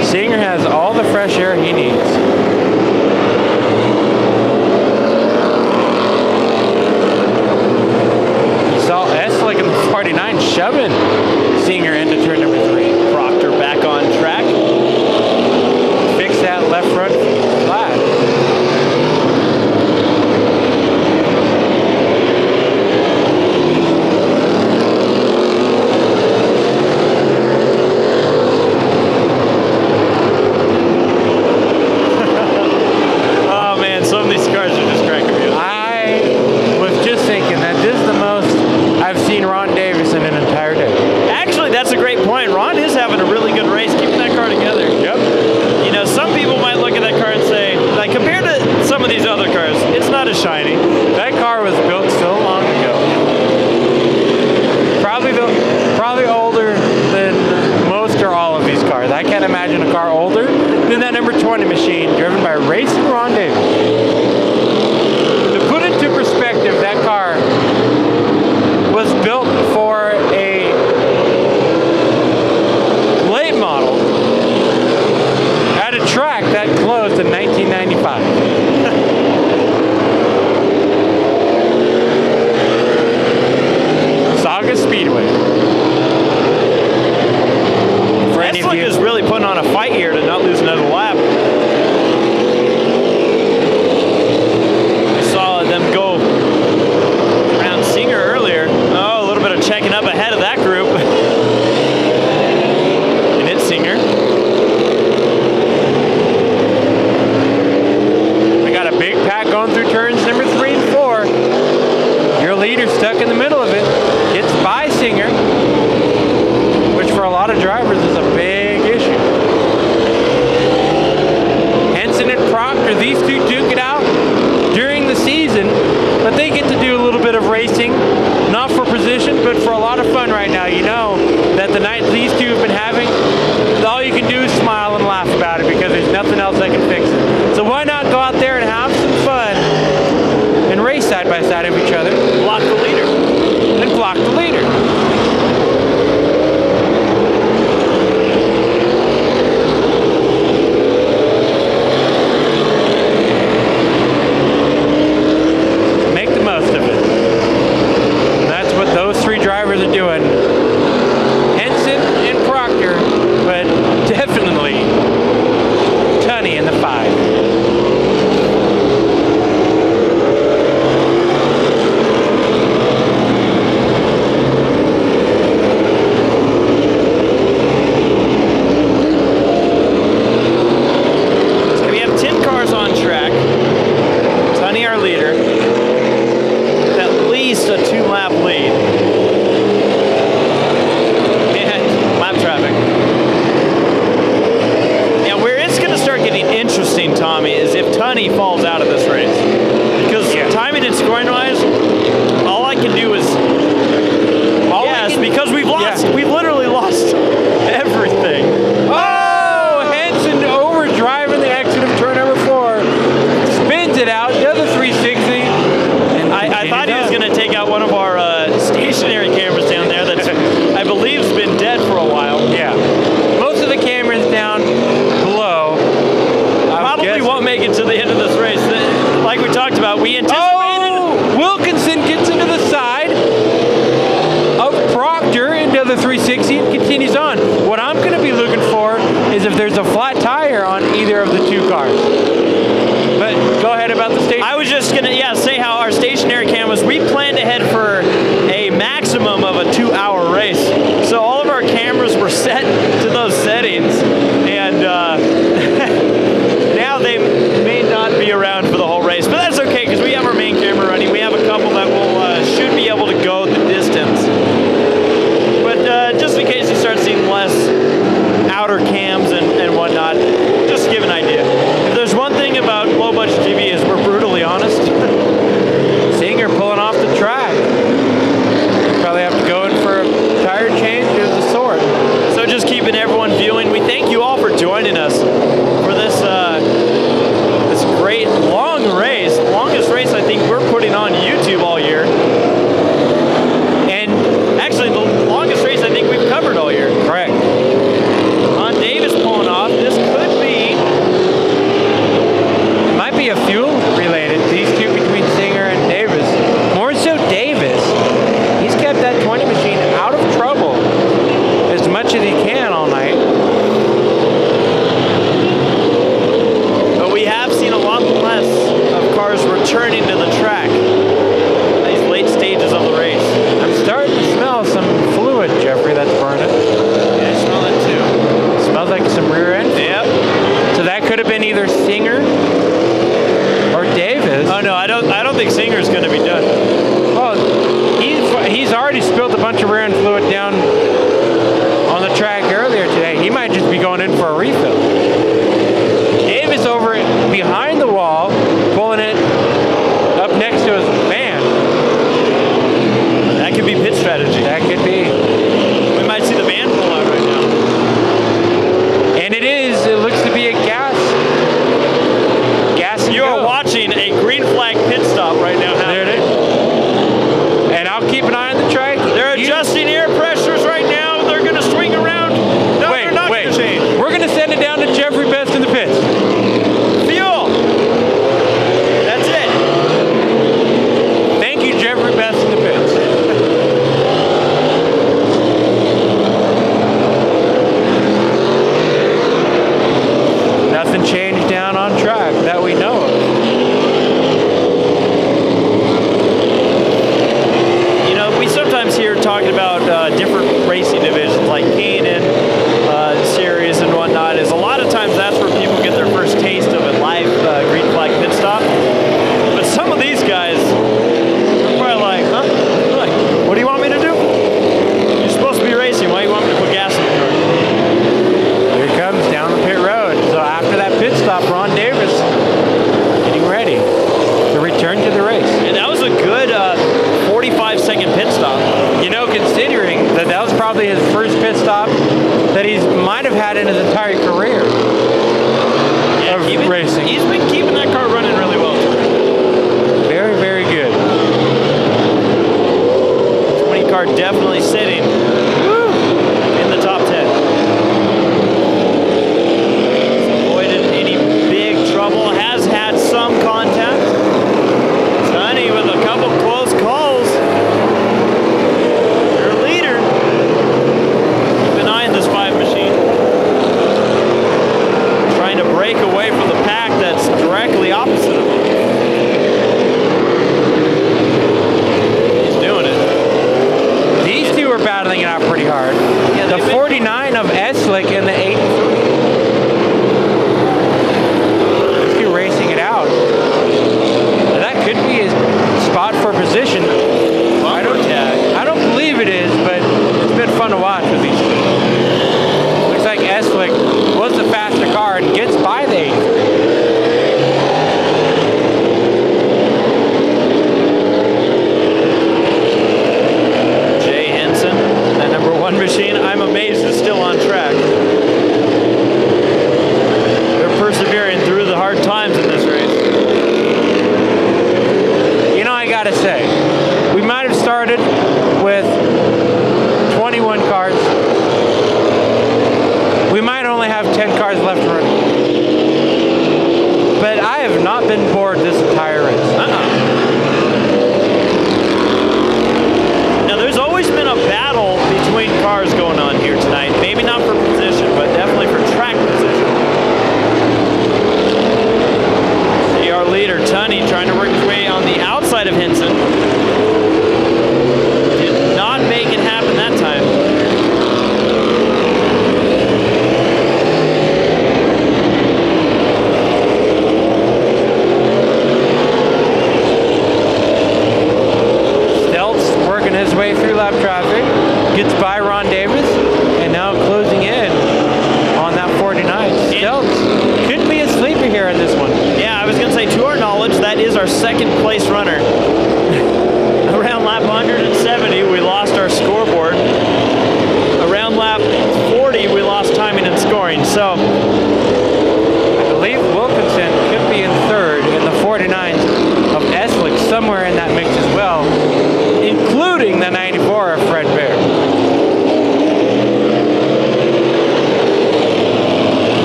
Singer has all the fresh air he needs. You saw S in the 49 shoving Singer into turn number 3. Proctor back on track. Fix that left front flat. Shiny. That car was built so long ago. Probably older than most or all of these cars. I can't imagine a car older than that number 20 machine driven by Racing Ron Davis. To put into perspective, that car was built for a late model at a track that closed in 1995. Speedway. Eslick is really putting on a fight here to not lose another lap. We saw them go around Singer earlier. Oh, a little bit of checking up ahead of that group. And it's Singer. We got a big pack going through turns number 3 and 4. Your leader stuck in the middle of it. Gets by Singer, which for a lot of drivers is a big issue. Henson and Proctor, these two duke it out during the season, but they get to do a little bit of racing, not for position, but for a lot of fun right now. You know that the night these two have been having, all you can do is smile and laugh about it because there's nothing else that can fix it. So why not go out there and have some fun and race side by side of each other? Block the leader. And block the leader. Make the most of it. And that's what those 3 drivers are doing. Henson and Proctor, but definitely Tunny in the 5. Falls out of this race because timing and scoring wise, all I can do is because we've literally lost everything. Oh, Henson overdriving the exit of turn number 4, spins it out, the other 360. And I thought he was going to take out one of our stationary cameras down there that I believe has been dead for a while. Yeah, most of the cameras down below probably won't make it to the end of this race. Like we talked about, we anticipated. Oh, Wilkinson gets into the side of Proctor into the 360 and continues on. What I'm going to be looking for is if there's a flat tire on either of the 2 cars. But go ahead about the station. I was just going to say how our stationary cameras, we planned ahead for a maximum of a 2-hour race. So all of our cameras were set to those settings. And now they may not be around for the whole race, but that's okay because we have our main camera running. We have a couple that will should be able to go the distance. But just in case you start seeing less outer cams and whatnot, just to give an idea. If there's one thing about low budget TV is we're brutally honest. Singer pulling off the track. Probably have to go in for a tire change of the sort. So just keeping everyone viewing. We thank you all for joining us for this this great long race. Longest race I think we're putting on YouTube all year. as he can all night. But we have seen a lot less of cars returning to the track in these late stages of the race. I'm starting to smell some fluid, Jeffrey, that's burning. Yeah, I smell it too. Smells like some rear end. Yep. So that could have been either Singer or Davis. Oh no, I don't think Singer's going to be done. Well, he's already spilled a bunch of rear end fluid down on the track earlier today. He might just be going in for a refill. Davis over behind the wall, pulling it up next to his van. That could be pit strategy. That could be. We might see the van pull out right now. And it looks to be a gas. You are watching a green flag pit stop right now. There it is. And I'll keep an eye on the track. They're adjusting air pressures right now. They're going to swing around. No, they're not going to change. We're going to send it down to Jeffrey Best in the pits. Fuel. That's it. Thank you, Jeffrey Best in the pits. Nothing changed down on track that we know of. You know, we sometimes hear talking about different racing divisions like Canaan series and whatnot. Is a lot of times that's where people get their first taste of a live green flag pit stop. But some of these guys are probably like, huh? Like, what do you want me to do? You're supposed to be racing. Why do you want me to put gas in the car? Here it comes down the pit road. So after that pit stop, Ron Davis getting ready to return to the race. And that was a good 45-second pit stop. You know, considering that that was probably his first pit stop that he might have had in his entire career of racing. He's been keeping that car running really well. Very, very good. 20 car definitely sitting in the top 10. Avoided any big trouble. Has had some contact. Tunny with a couple close calls. Their leader. Keep an eye on this 5 machine. Trying to break away from the pack that's directly opposite of him. He's doing it. These two are battling it out pretty hard. Yeah, the 49 of Eslick and the 83. These two racing it out. Now that could be a spot for position. I don't believe it is, but it's been fun to watch with these two. Looks like Eslick was the faster car and gets by the 83. Jay Henson, that number 1 machine, I'm amazed is still on track. They're persevering through the hard times in this race. You know, I gotta say, we might have started with 21 cars. We might only have 10 cars left running. But I have not been bored this entire race. Now, there's always been a battle between cars going on here tonight. Maybe not for position, but definitely for track position. See our leader, Tunny, trying to work his way on the outside of Henson. Did not make it happen that time. His way through lap traffic, gets by Ron Davis, and now closing in on that 49. Stelz could be a sleeper here in this one. Yeah, I was going to say, to our knowledge, that is our 2nd place runner. Around lap 170, we lost our scoreboard. Around lap 40, we lost timing and scoring. So I believe Wilkinson could be in 3rd, and the 49s of Eslick somewhere in that mix as well, including the 94 of Fred Bear.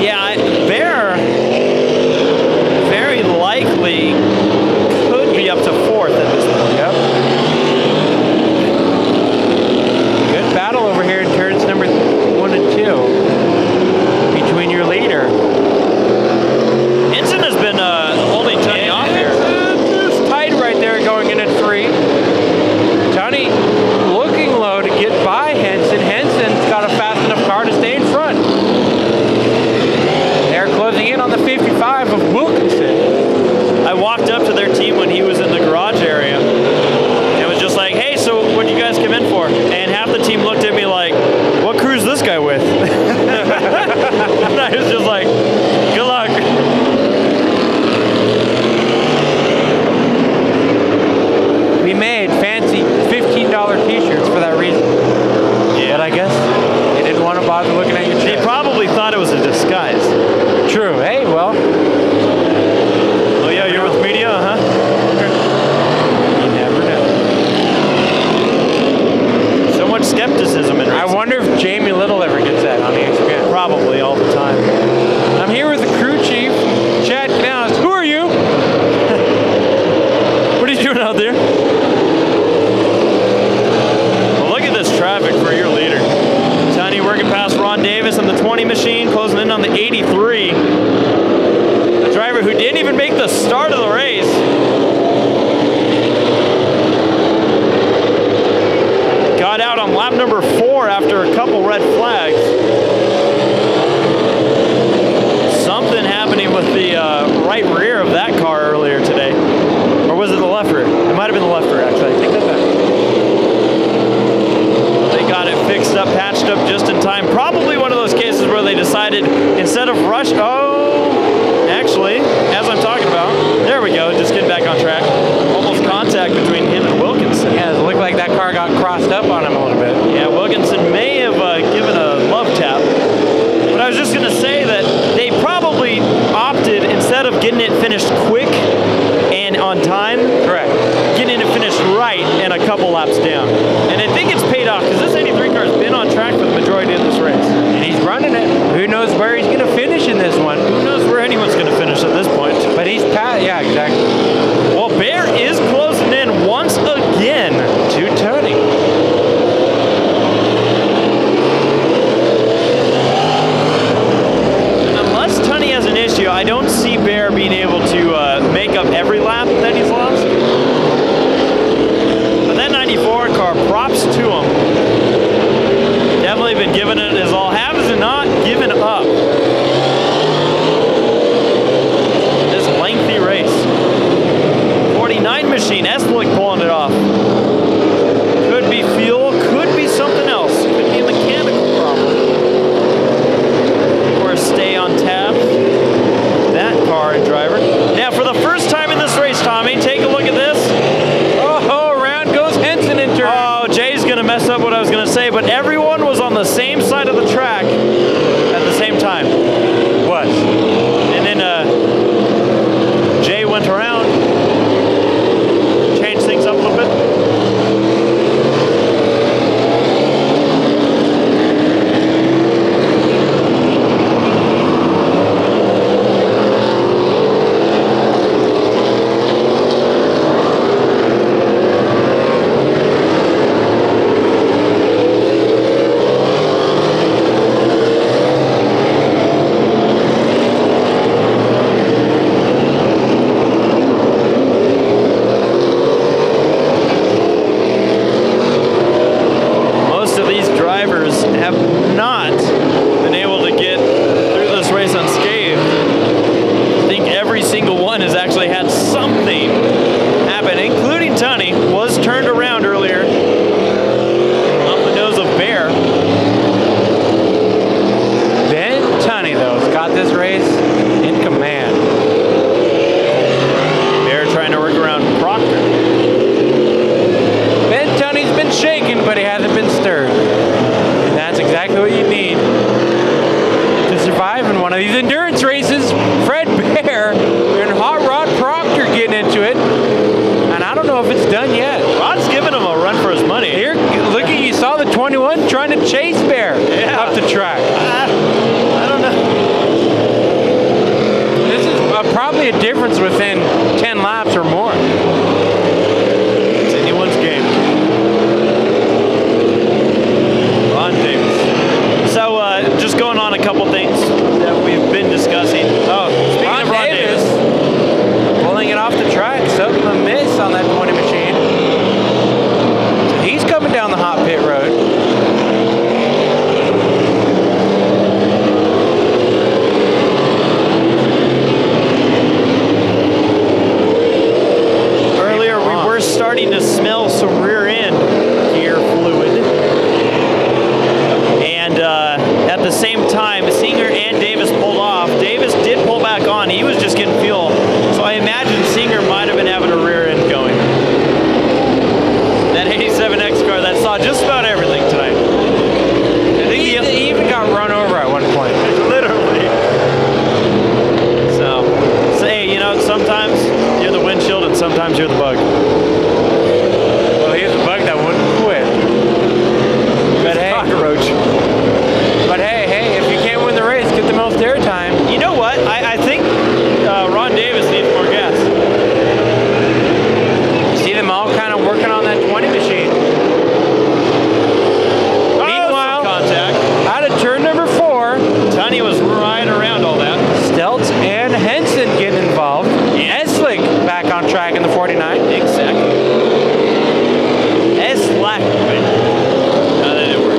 Yeah, Bear very likely could be up to 4th at this point. Yep. Good battle over here in turns number 1 and with. And I was just like, good luck. We made fancy $15 t-shirts for that reason. Yeah. But I guess they didn't want to bother looking at your They chest. probably thought it was a disguise. True. Hey, well. Oh yeah, you're with media, huh? You never know. So much skepticism in racing. I wonder if Jamie Little ever gets that on ESPN. Probably all the time. I'm here with the crew chief, Chad Canales. Who are you? What are you doing out there? Well, look at this traffic for your leader. Tunny working past Ron Davis on the 20 machine, closing in on the 83. The driver who didn't even make the start of the race. Got out on lap number 4 after a couple red flags. Something happening with the right rear of that car earlier today. Or was it the left rear? It might have been the left rear, actually. I take that back. They got it fixed up, patched up just in time. Probably one of those cases where they decided instead of rush, actually, as I'm talking about, there we go, just getting back on track. Almost contact between him and Wilkinson. Yeah, it looked like that car got crossed up on him a little bit. Yeah, Wilkinson may have given a love tap. But I was just going to say that they probably opted, instead of getting it finished quick and on time, Correct. getting it finished right and a couple laps down. And I think it's paid off because this 83 car has been on track for the majority of this race. And he's running it. Who knows where he's going to finish in this one? Who knows where anyone's going to finish at this point. But he's past. Yeah, exactly. Well, Bear is closing in once again. To Tunny. Unless Tunny has an issue, I don't see Bear being able to make up every lap that he's lost. But that 94 car, props to him. Definitely been giving it his all. Has not given up. This lengthy race. 49 machine, Eslick pulling it off. Could be fuel, could be something else. Could be a mechanical problem. Or stay on tab. That car and driver. Now, for the first time in this race, Tommy, take a look at this. Oh, around goes Henson in turn. Oh, Jay's going to mess up what I was going to say, but everyone was on the same side of the track at the same time. Was. And then Jay went around, changed things up a little bit. at the same time, Singer and Davis pulled off. Davis did pull back on. He was just getting fuel. So I imagine Singer might have been having a rear end going. That 87X car that saw just about everything tonight. I think he even got run over at one point. Literally. So, hey, you know, sometimes you're the windshield and sometimes you're the bug. Well, here's the bug that wouldn't quit. But hey, cockroach. But hey, if you can't win the race, get the most airtime. You know what? I think Ron Davis needs more gas. You see them all kind of working on that 20 machine. Meanwhile, contact. out of turn number 4, Tunny was right around all that. Stelz and Henson getting involved. Eslick back on track in the 49. Exactly. Eslick. No, that didn't work.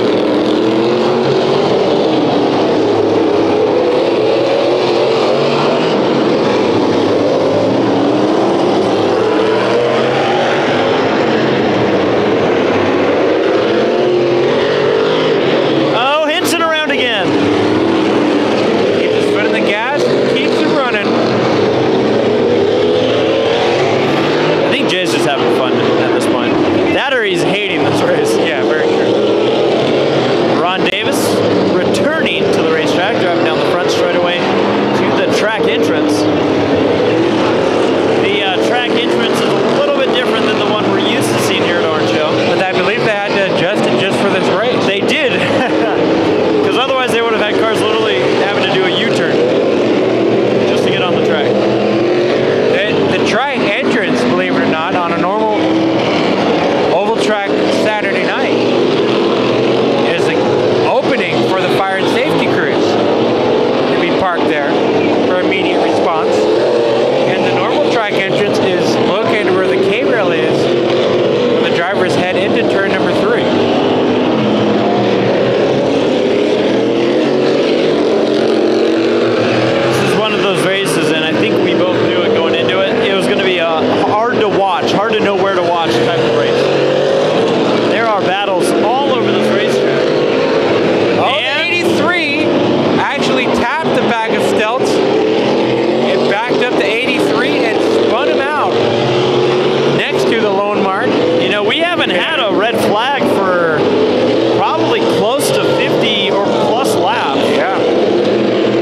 Oh, Henson around again. Keeps his foot in the gas, keeps it running. I think Jay's just having fun at this point. That or he's hating this race. Yeah, very true. Ron Davis returning to the racetrack, driving down the front straightaway to the track entrance. The track entrance is a little bit different than the one we're used to seeing here at Orange Show. But I believe they had to adjust it just for this race. They did, because otherwise they would have had cars literally having to do a U-turn just to get on the track. The track entrance, believe it or not, on a normal oval track Saturday night is the opening for the fire and safety crews to be parked there for immediate response. And the normal track entrance is located where the K-rail is when the drivers head into turn number 3. This is one of those races, and I think we both knew it going into it. It was going to be a hard to watch, hard to know where to watch type of race. There are battles all over this racetrack. Oh, and 83 actually tapped the back of Stelz. It backed up to 83 and spun him out next to the lone mark. You know, we haven't had a red flag for probably close to 50 or plus laps. Yeah.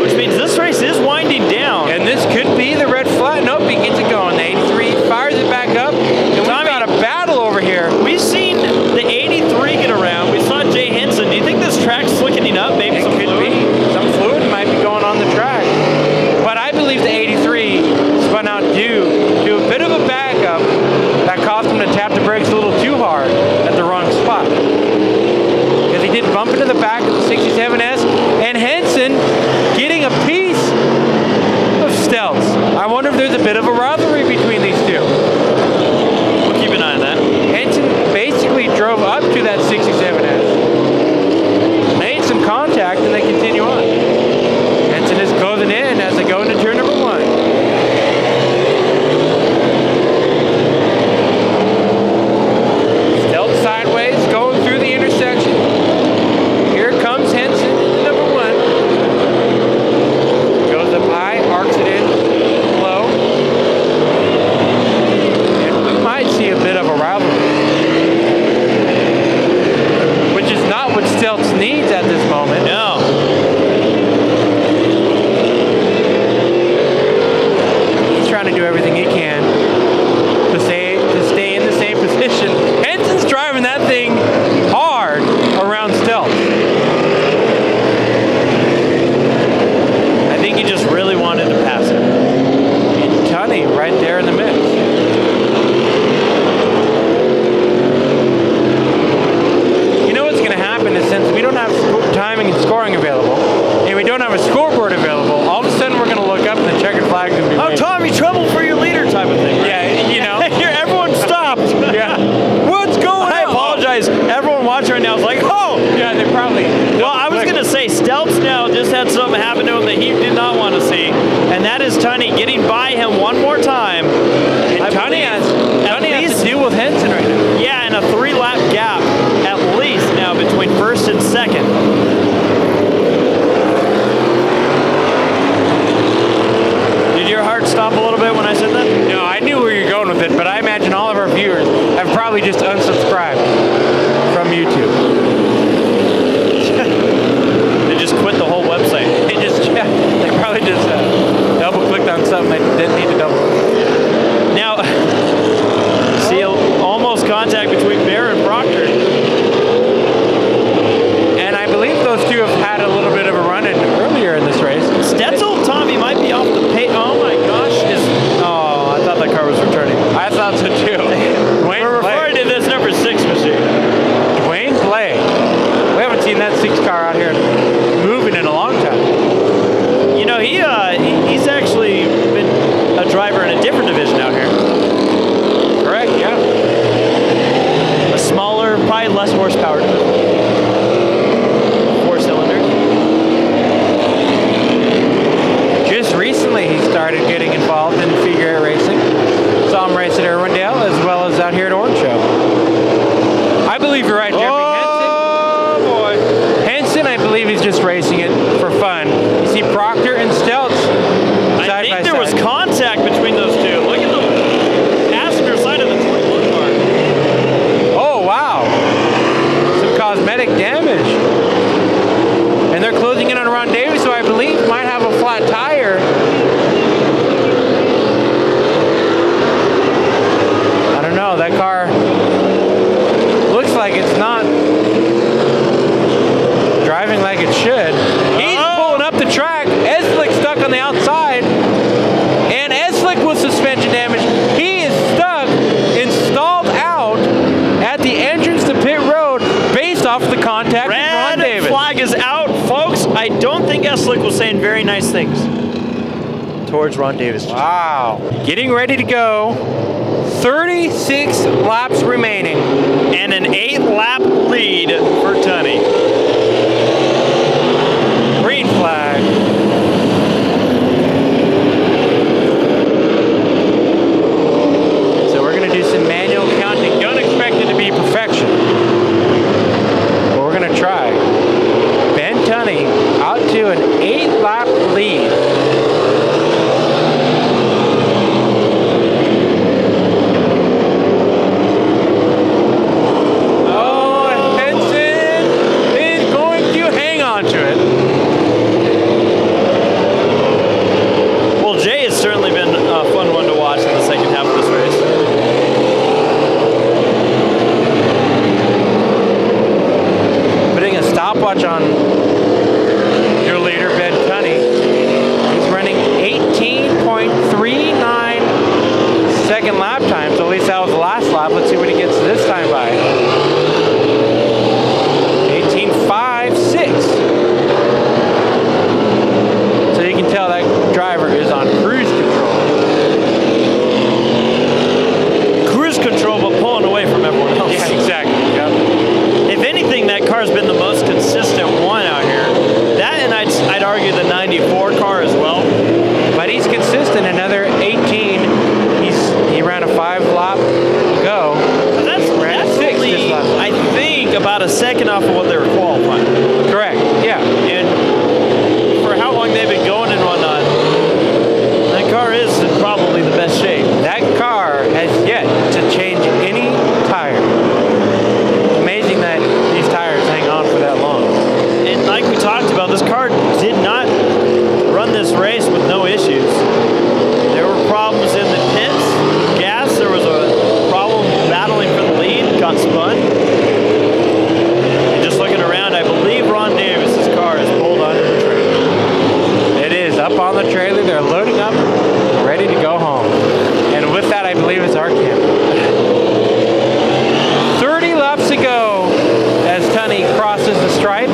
Which means this race is winding down. And this could be the red flag. Nope, he gets it going. The 83 fires it back up. And we've got a battle over here. We've seen the 83 get around. We saw Jay Henson. Do you think this track's slickening up? Maybe some Could fluid? be. Some fluid might be going on the track. But I believe the 83 spun out due to a bit of a backup that caused him to tap the brakes a little too hard at the wrong spot. Because he did bump into the back of the 67S, and Henson getting a piece of Stelz. I wonder if there's a bit of a rivalry between these two. We'll keep an eye on that. Henson basically drove up to that 67S, made some contact, and they continue on. Henson is closing in as they go into turn number 1. Stelz sideways, going through the intersection. Here comes Henson in number 1. Goes up high, arcs it in low. And we might see a bit of a rivalry, which is not what Stelz needs at this moment. No. He's trying to do everything he can to stay in the same position. Henson's driving that thing hard around Stelz. I think he just really wanted to pass him. And Tunny right there in the mix. You know what's going to happen is, since we don't have timing and scoring available, and we don't have a scoreboard available, all of a sudden we're going to look up and the checkered flag's going to be Oh, waved. Tommy, trouble for your leader type of thing. Right? Yeah, you know. Here, everyone stopped. Yeah. What's going I on? apologize. Everyone watching right now is like, oh! Yeah, they probably. Well, I was going to say, Stelz now just had something happen to him that he did not want to see, and that is Tunny getting by him one more time. And Tunny has to deal with Henson right now. Yeah, and a 3-lap gap at least now between first and second. probably just unsubscribed from YouTube. They just quit the whole website. They probably just double-clicked on something they didn't need to double-click. Now, see, almost contact between Bear and Proctor. And I believe those two have had a little bit of a run-in earlier in this race. Stetzel Tommy might be off the pace. Oh my gosh. I thought that car was returning. I thought so too. We're referring to this number 6 machine. Dwayne Blay. We haven't seen that 6 car out here moving in a long time. You know, he's actually been a driver in a different division out here. Correct, yeah. A smaller, probably less horsepower division. 4-cylinder. Just recently he started getting involved in figure 8 racing. Saw him race at Irwindale as well as out here at Orange Show. I believe you're right, Jeffrey. Oh boy. Henson, I believe he's just racing it for fun. You see Proctor and Stelz I side think by there was side. contact between those two. Look at the passenger side of the 21 car. Oh, wow. Some cosmetic damage. And they're closing in on Ron Davis, who I believe might have a flat tire. I don't know. That car looks like it's not driving like it should. He's pulling up the track. Eslick stuck on the outside. And Eslick with suspension damage. He is stuck, installed out at the entrance to pit road based off the contact with Ron Davis. Red flag is out, folks. I don't think Eslick was saying very nice things towards Ron Davis. Wow. Getting ready to go. 36 laps remaining. And an 8-lap lead for Tunny. Green flag. So we're going to do some manual counting. Don't expect it to be perfection. But we're going to try. Ben Tunny out to an 8-lap lead. Watch on your leader, Ben Tunny. He's running 18.39 second lap time, so at least that was the last lap. Let's see what he gets this time by. 18.56. So you can tell that driver is on cruise control. Cruise control, but pulling away from everyone else. Yeah, exactly. Yep. If anything, that car's been the most consistent one out here. That, and I'd argue the 94 car as well. But he's consistent. Another 18. He ran a 5-lap go. That's only, I think, about a second off of what they were qualifying. Correct. Yeah. And for how long they've been going and whatnot, that car is in probably the best shape. That car has yet to change any tire. Amazing that these tires hang on for that long. And like we talked about, this car did not run this race with no issues. There were problems in the pits, gas, there was a problem battling for the lead, got spun. And just looking around, I believe Ron Davis's car is pulled onto the trailer. It is up on the trailer. They're loading up, ready to go home. And with that, I believe it's our camp. 30 laps to go as Tunny crosses the stripe.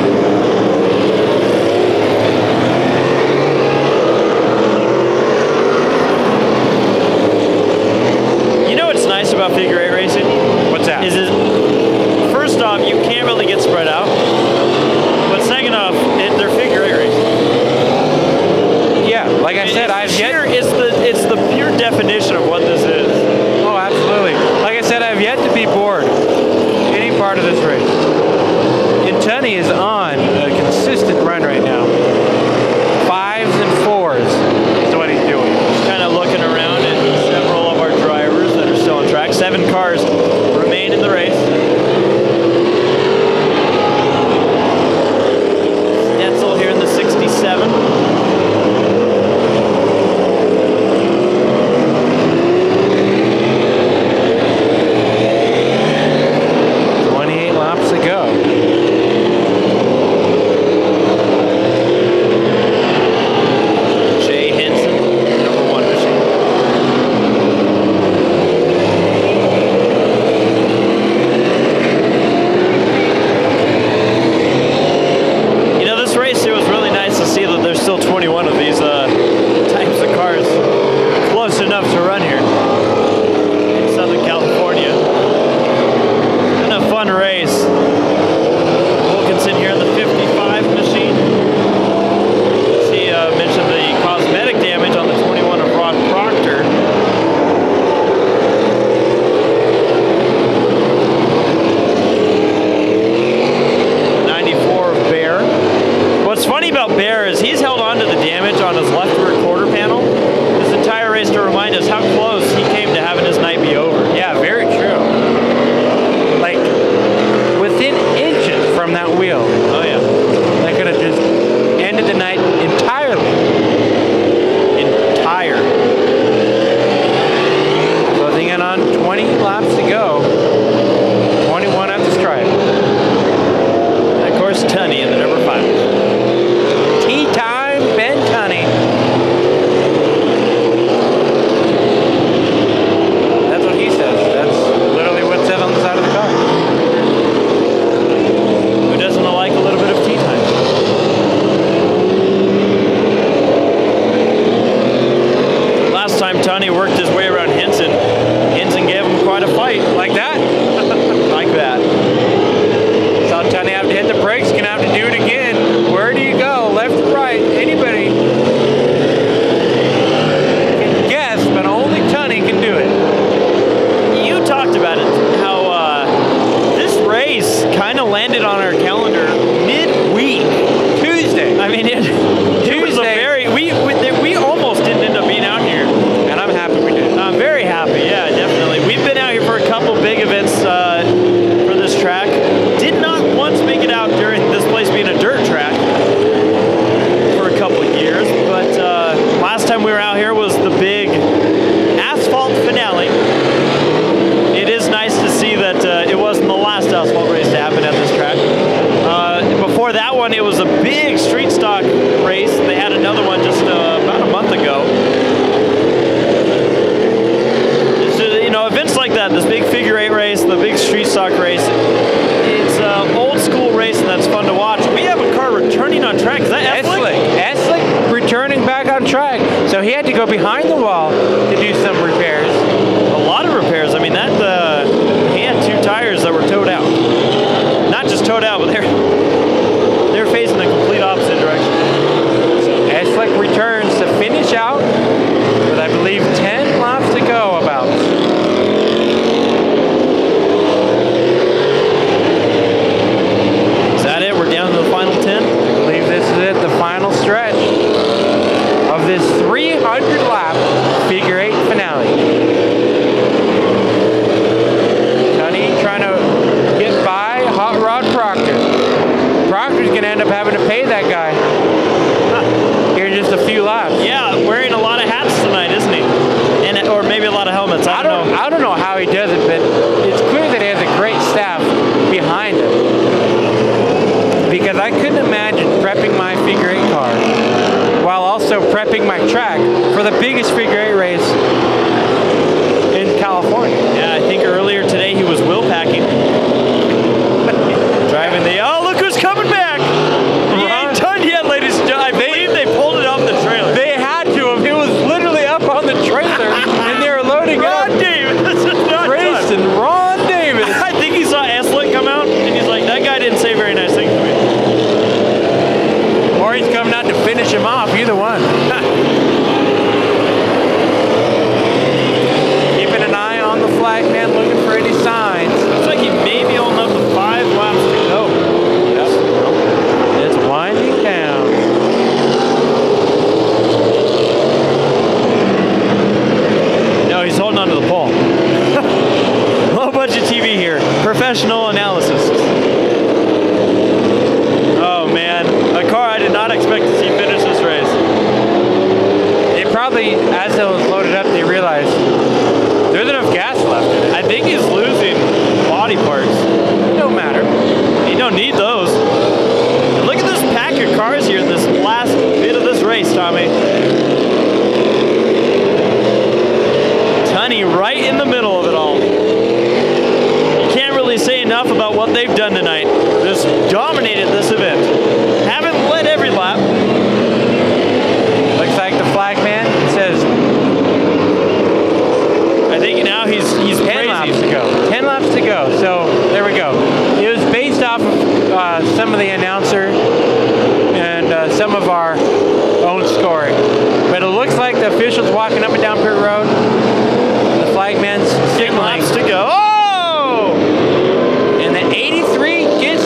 You know what's nice about figure 8 racing? What's that? Is first off, you can't really get spread out. But second off, they're figure 8 racing. Yeah, like I said, it's the pure definition of what this is. Oh, absolutely. Like I said, I've yet to be bored any part of this race. And Tunny is on a consistent run right now. 5s and 4s is what he's doing. Just kind of looking around at several of our drivers that are still on track. 7 cars remain in What's funny about Bear is he's held on to the damage on his left rear quarter panel this entire race to remind us how close he came to having his night be over. Yeah, very true. Like, within inches from that wheel. Oh, yeah. That could have just ended the night entirely. Closing in on 20 laps to go. 21 at the stripe. And of course, Tunny in the number 5. Tea time, Ben Tunny. That's what he says. That's literally what's said on the side of the car. Who doesn't like a little bit of tea time? Last time Tunny worked his way around Hinson, Hinson gave him quite a fight. Like that? Like that. Saw Tunny have to hit the brakes, gonna have to do it again. Where do you go? Left or right? Anybody can guess, but only Tunny can do it. You talked about it, how this race kind of landed on our calendar midweek. Tuesday. I mean, it was a very, we almost didn't end up being out here. And I'm happy we did. I'm very happy, yeah, definitely. We've been out here for a couple big events for this track. Did not once make it out during this place being a dirt track for a couple of years, but last time we were out here was the big asphalt finale. It is nice to see that it wasn't the last asphalt race to happen at this track. Before that one, it was a big street stock race. They had another one just about a month ago. So, you know, events like that, this big figure 8 race, the big street stock race, it's old school race and that's fun to watch. We have a car returning on track. Is that Eslick? Eslick returning back on track. So he had to go behind the wall to do some repairs. A lot of repairs. I mean, that he had 2 tires that were towed out. Not just towed out, but they're facing the complete opposite direction. So Eslick returns to finish out with, I believe, 10 laps to go about. Is that it? We're down to the final 10? I believe this is it, the final stretch of this 300-lap figure 8 finale. Tunny trying to get by Hot Rod Proctor. Proctor's going to end up having to pay that guy here in just a few laps. Yeah, wearing a lot of hats tonight, isn't he? And or maybe a lot of helmets. I don't know. I don't know how he does it, but it's clear that he has a great staff behind him. Because I couldn't imagine prepping my figure 8 car while also prepping my track for the biggest figure 8 race in California. Yeah, I think earlier today he was wheel packing. Driving the, oh, look who's coming back! He ain't done yet, ladies and gentlemen. I believe they pulled it off the trailer. They had to have. It was literally up on the trailer, and they were loading Ron up. Davis is not Grace done. and Ron Davis. I think he saw Eslick come out, and he's like, that guy didn't say very nice things to me. Or he's coming out to finish him off, either one. Keeping an eye on the flag man, looking for any signs. Looks like he may be holding up to 5 laps to go. Yep. It's winding down. No, he's holding onto the pole. Low budget TV here. Professional analysis. Oh man, a car I did not expect to see finish this race. They probably, as it was loaded up, they realized there's enough gas left in it. I think he's losing body parts. It don't matter. You don't need those. And look at this pack of cars here in this last bit of this race, Tommy. Tunny right in the middle of it all. You can't really say enough about what they've done tonight. Just dominated this event. Haven't led every lap. Looks like the flag man says I think now he's 10 crazy. laps to go. 10 laps to go. So there we go. It was based off of some of the announcer and some of our own scoring. But it looks like the officials walking up and down pit road. The flagman's 10 laps signaling. to go. Oh! And the 83 gets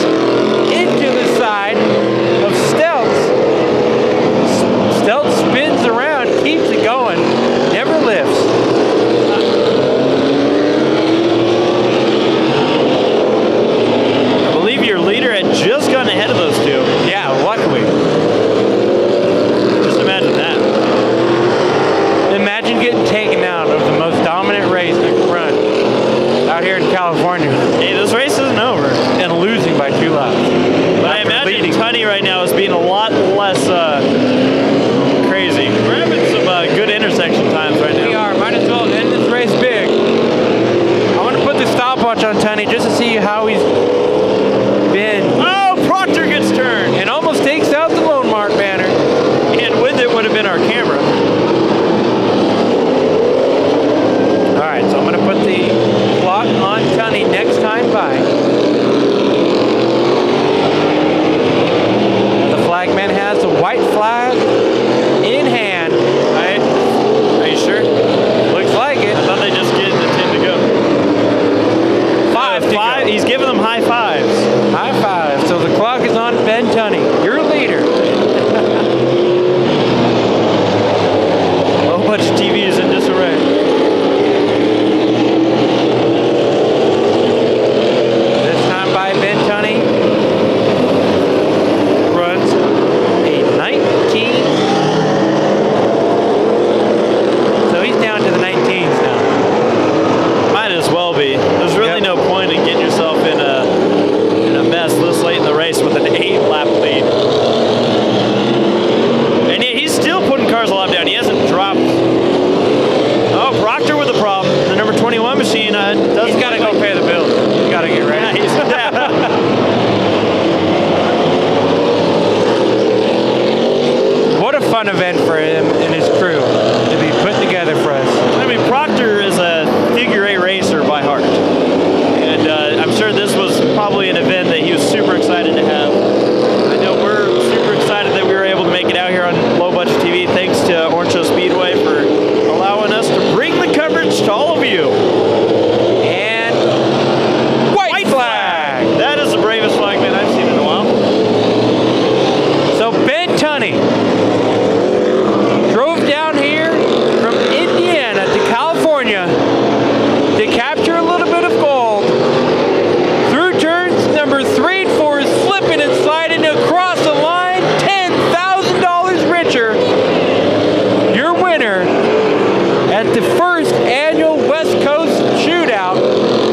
into the side of Stelz. crazy. We're having some good intersection times right now. We are. Might as well end this race big. I want to put the stopwatch on Tunny just to see how he's been. Oh, Proctor gets turned. And almost takes out the Lone Mark banner. And with it would have been our camera. All right, so I'm going to put the clock on Tunny next time by. The flagman has the white flag in hand. Right? Are you sure? Looks like it. I thought they just get the 10 to go. Five to go. He's giving them high fives. High five. So the clock is on Ben Tunny, your leader. A whole bunch of TVs in disarray. This time by Ben Tunny. Runs a 19. So he's down to the 19s now. Might as well be. There's really no point in getting yourself in a mess this late in the race with an 8-lap lead. And he's still putting cars a lap down. He hasn't dropped. Oh, Proctor with the problem. The number 21 machine does. He's got to go pay the bills. He's got to get ready. What a fun event for him and his crew to be put together for us. I mean, Proctor is a figure 8 racer by heart. And I'm sure this was probably an event that he was super excited to have. I know we're super excited that we were able to make it out here on Low Budget TV. Thanks to Orange Show Speedway for allowing us to bring the coverage to all of you. And white flag. That is the bravest flagman I've seen in a while. So Ben Tunny drove down here from Indiana to California to capture a little bit of gold. Through turns number 3 and 4, slipping and sliding across the line, $10,000 richer. Your winner at the first annual West Coast Shootout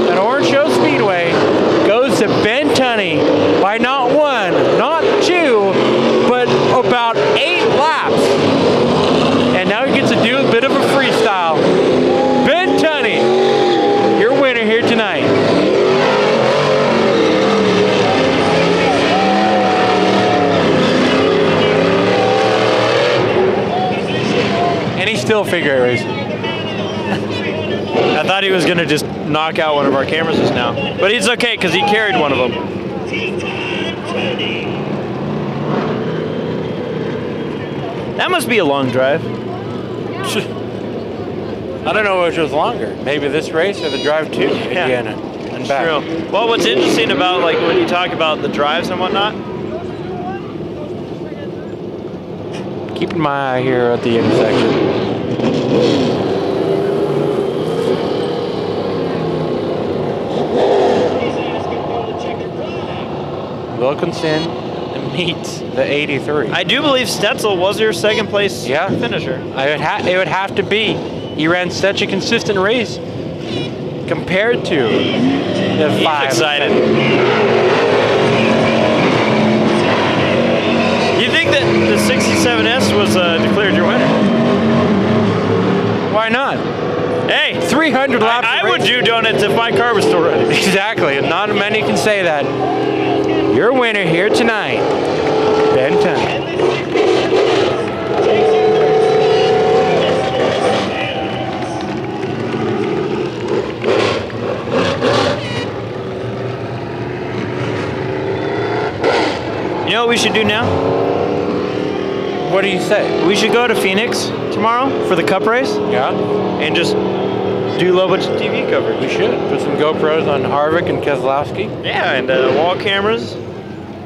at Orange Show Speedway goes to Ben Tunny by not 1, not 2, but about 8 laps. And now he gets to do a bit of a freestyle. Ben Tunny, your winner here tonight. And he's still figure 8 racing. I thought he was going to just knock out one of our cameras just now. But it's okay, because he carried one of them. That must be a long drive. I don't know which was longer. Maybe this race or the drive to Indiana and back. True. Well, what's interesting about like when you talk about the drives and whatnot, Keeping my eye here at the intersection. Wilkinson meets the 83. I do believe Stetzel was your second place finisher. It would have to be. He ran such a consistent race compared to the 5. Excited. You think that the 67S was declared your winner? Why not? Hey, 300 laps. I would do donuts if my car was still running. Exactly, and not many can say that. Your winner here tonight, Ben Tunny. You know what we should do now? What do you say? We should go to Phoenix tomorrow for the Cup race. Yeah. And just do low budget TV coverage. We should. Put some GoPros on Harvick and Keselowski. Yeah, and wall cameras.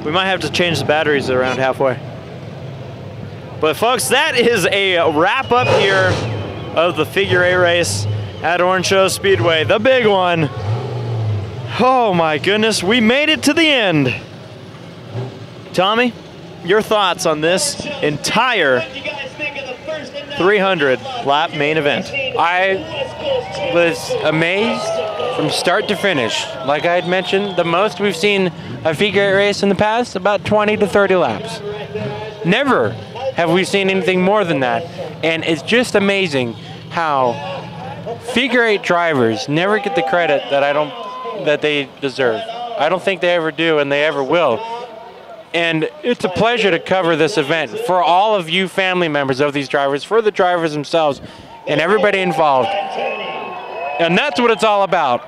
We might have to change the batteries around halfway. But folks, that is a wrap up here of the Figure 8 race at Orange Show Speedway. The big one. Oh my goodness, we made it to the end. Tommy, your thoughts on this entire 300 lap main event? I was amazed from start to finish. Like I had mentioned, the most we've seen a Figure 8 race in the past, about 20 to 30 laps. Never have we seen anything more than that. And it's just amazing how figure 8 drivers never get the credit that they deserve. I don't think they ever do, and they ever will. And it's a pleasure to cover this event for all of you family members of these drivers, for the drivers themselves, and everybody involved. And that's what it's all about.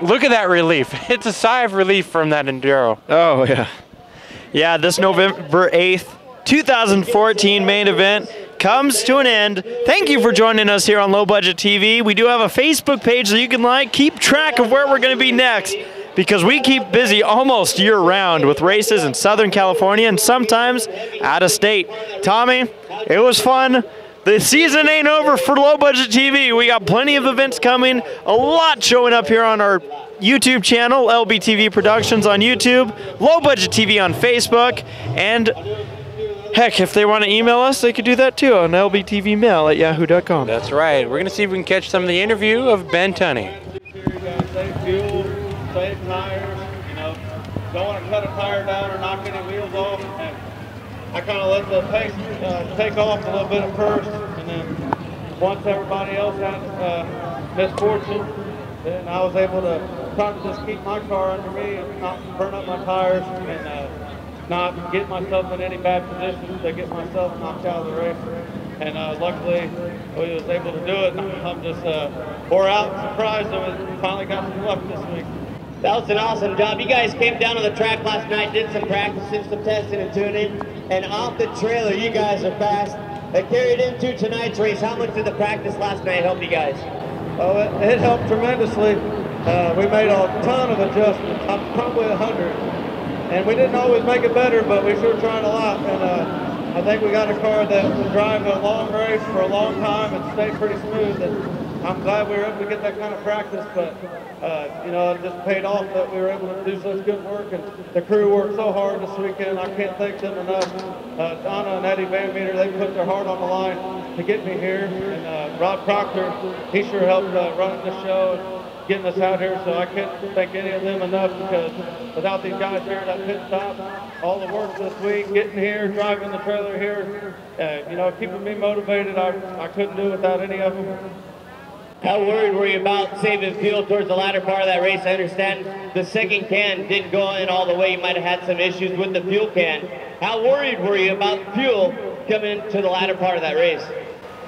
Look at that relief. It's a sigh of relief from that Enduro. Oh, yeah. Yeah, this November 8th, 2014 main event comes to an end. Thank you for joining us here on Low Budget TV. We do have a Facebook page that you can like. Keep track of where we're going to be next, because we keep busy almost year-round with races in Southern California and sometimes out of state. Tommy, it was fun. The season ain't over for Low Budget TV. We got plenty of events coming, a lot showing up here on our YouTube channel, LBTV Productions on YouTube, Low Budget TV on Facebook, and heck, if they want to email us, they could do that too on lbtvmail@yahoo.com. That's right. We're going to see if we can catch some of the interview of Ben Tunny. Save fuel, save tires, don't want to cut a tire down or knock any wheels off. And I kind of let the pace take off a little bit at first, and then once everybody else had misfortune, then I was able to try to just keep my car under me and not burn up my tires and not get myself in any bad positions to get myself knocked out of the race. And luckily, we was able to do it. I'm just wore out and surprised that we finally got some luck this week. That was an awesome job. You guys came down on the track last night, did some practicing, some testing and tuning, and off the trailer, you guys are fast. That carried into tonight's race. How much did the practice last night help you guys? Oh, it helped tremendously. We made a ton of adjustments, probably 100. And we didn't always make it better, but we sure tried a lot. And I think we got a car that would drive a long race for a long time and stay pretty smooth. And I'm glad we were able to get that kind of practice, but it just paid off that we were able to do such good work, and the crew worked so hard this weekend. I can't thank them enough. Donna and Eddie Van Meter, they put their heart on the line to get me here, and Rob Proctor, he sure helped running the show and getting us out here, so I can't thank any of them enough, because without these guys here at that pit stop, all the work this week, getting here, driving the trailer here, keeping me motivated, I couldn't do it without any of them. How worried were you about saving fuel towards the latter part of that race? I understand the second can didn't go in all the way. You might have had some issues with the fuel can. How worried were you about fuel coming to the latter part of that race?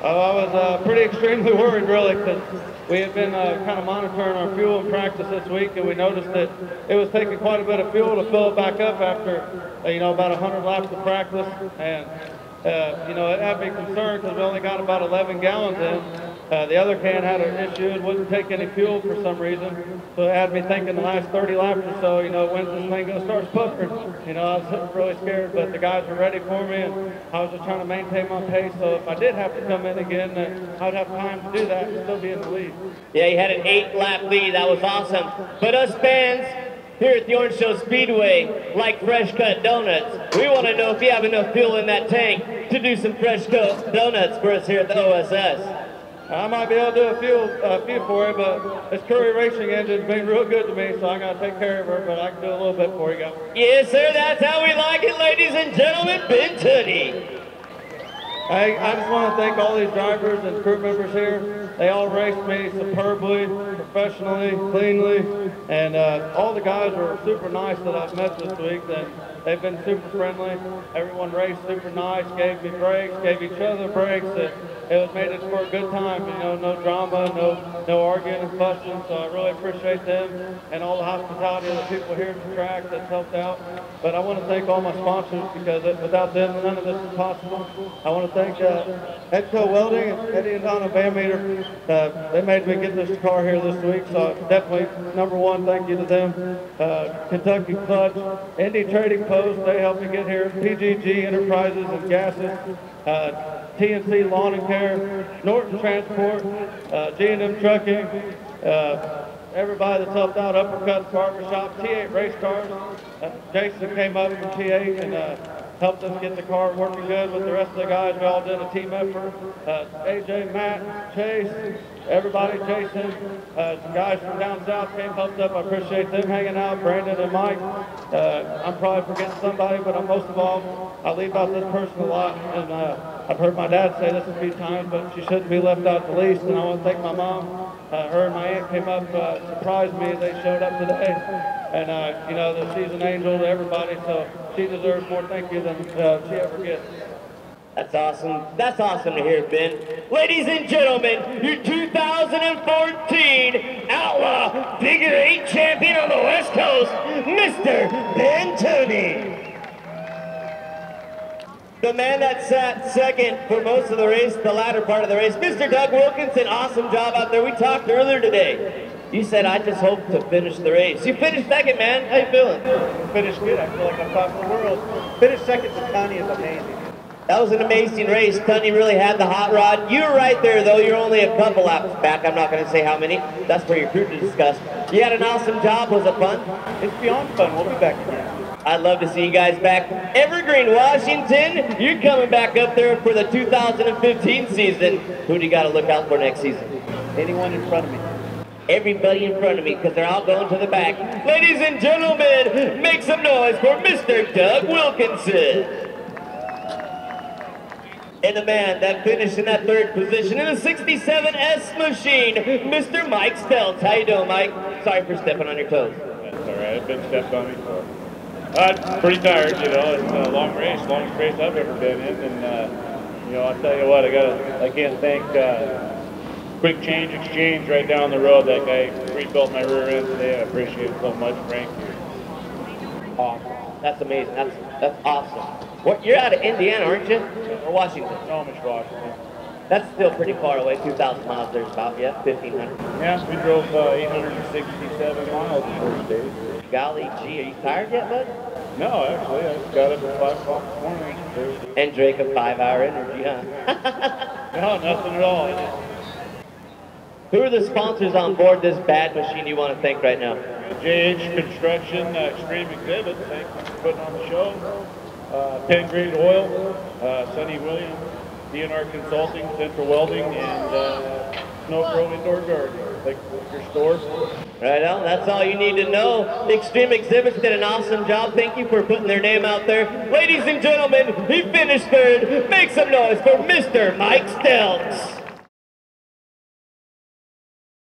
Oh, I was pretty extremely worried, really, because we had been kind of monitoring our fuel in practice this week, and we noticed that it was taking quite a bit of fuel to fill it back up after, about 100 laps of practice. And, it had me concerned because we only got about 11 gallons in. The other can had an issue and wouldn't take any fuel for some reason. So it had me thinking the last 30 laps or so, when's this thing going to start sputtering? I was really scared, but the guys were ready for me, and I was just trying to maintain my pace. So if I did have to come in again, I'd have time to do that and still be in the lead. Yeah, you had an 8-lap lead. That was awesome. But us fans here at the Orange Show Speedway like fresh cut donuts. We want to know if you have enough fuel in that tank to do some fresh cut donuts for us here at the OSS. I might be able to do a few for you, but this Curry Racing engine's been real good to me, so I got to take care of her, but I can do a little bit for you guys. Yes, sir, that's how we like it, ladies and gentlemen. Ben Tunny. I just want to thank all these drivers and crew members here. They all raced me superbly, professionally, cleanly, and all the guys were super nice that I've met this week. They've been super friendly. Everyone raced super nice, gave me breaks, gave each other breaks. It made it for a good time, no drama, no arguing and fussing. So I really appreciate them and all the hospitality of the people here at the track that's helped out. But I want to thank all my sponsors, because without them, none of this is possible. I want to thank Edco Welding and Eddie and Donna Van Meter. They made me get this car here this week, so definitely number one thank you to them. Kentucky Clutch, Indy Trading Post, they helped me get here. PGG Enterprises and Gases, TNC Lawn and Care, Norton Transport, G&M Trucking, everybody that's helped out, Uppercut Barbershop, T8 Race Cars. Jason came up from T8, and helped us get the car working good with the rest of the guys. We all did a team effort. AJ, Matt, Chase, everybody, Jason, some guys from down south came, helped up. I appreciate them hanging out, Brandon and Mike. I'm probably forgetting somebody, but most of all, I leave out this person a lot. And I've heard my dad say this a few times, but she shouldn't be left out the least. And I want to thank my mom. Her and my aunt came up, surprised me. They showed up today. And, you know, that she's an angel to everybody, so she deserves more thank you than she ever gets. That's awesome. That's awesome to hear, Ben. Ladies and gentlemen, your 2014 Outlaw Figure 8 champion on the West Coast, Mr. Ben Tunny. The man that sat second for most of the race, the latter part of the race, Mr. Doug Wilkinson. Awesome job out there. We talked earlier today. You said, I just hope to finish the race. You finished second, man. How you feeling? Finished good. I feel like I'm top of the world. Finished second to Tunny is amazing. That was an amazing race. Tunny really had the hot rod. You were right there, though. You're only a couple laps back. I'm not going to say how many. That's for your crew to discuss. You had an awesome job. Was it fun? It's beyond fun. We'll be back again. I'd love to see you guys back. Evergreen, Washington, you're coming back up there for the 2015 season. Who do you got to look out for next season? Anyone in front of me. Everybody in front of me, because they're all going to the back. Ladies and gentlemen, make some noise for Mr. Doug Wilkinson. And the man that finished in that third position in a 67S machine, Mr. Mike Stelz. How you doing, Mike? Sorry for stepping on your toes. That's all right. I've been stepped on before. I'm pretty tired, you know. It's a long race, longest race I've ever been in, and you know, I'll tell you what, I can't thank Quick Change Exchange right down the road. That guy rebuilt my rear end today. I appreciate it so much, Frank. Awesome. That's amazing. That's awesome. You're out of Indiana, aren't you? Or Washington? Snohomish, Washington. That's still pretty far away. 2,000 miles there's about, yeah, 1,500. Yeah, we drove 867 miles the first day. Golly gee, are you tired yet, bud? No, actually, I got up at 5 o'clock this morning. And drank a 5-hour energy, huh? No, nothing at all. Who are the sponsors on board this bad machine you want to thank right now? JH Construction, Extreme Exhibits, thanks for putting on the show. Penn Grade Oil, Sonny Williams, DNR Consulting, Central Welding, and Snow Grove Indoor Garden. Like your store. Right on, that's all you need to know. Extreme Exhibits did an awesome job. Thank you for putting their name out there. Ladies and gentlemen, he finished third. Make some noise for Mr. Mike Stelz.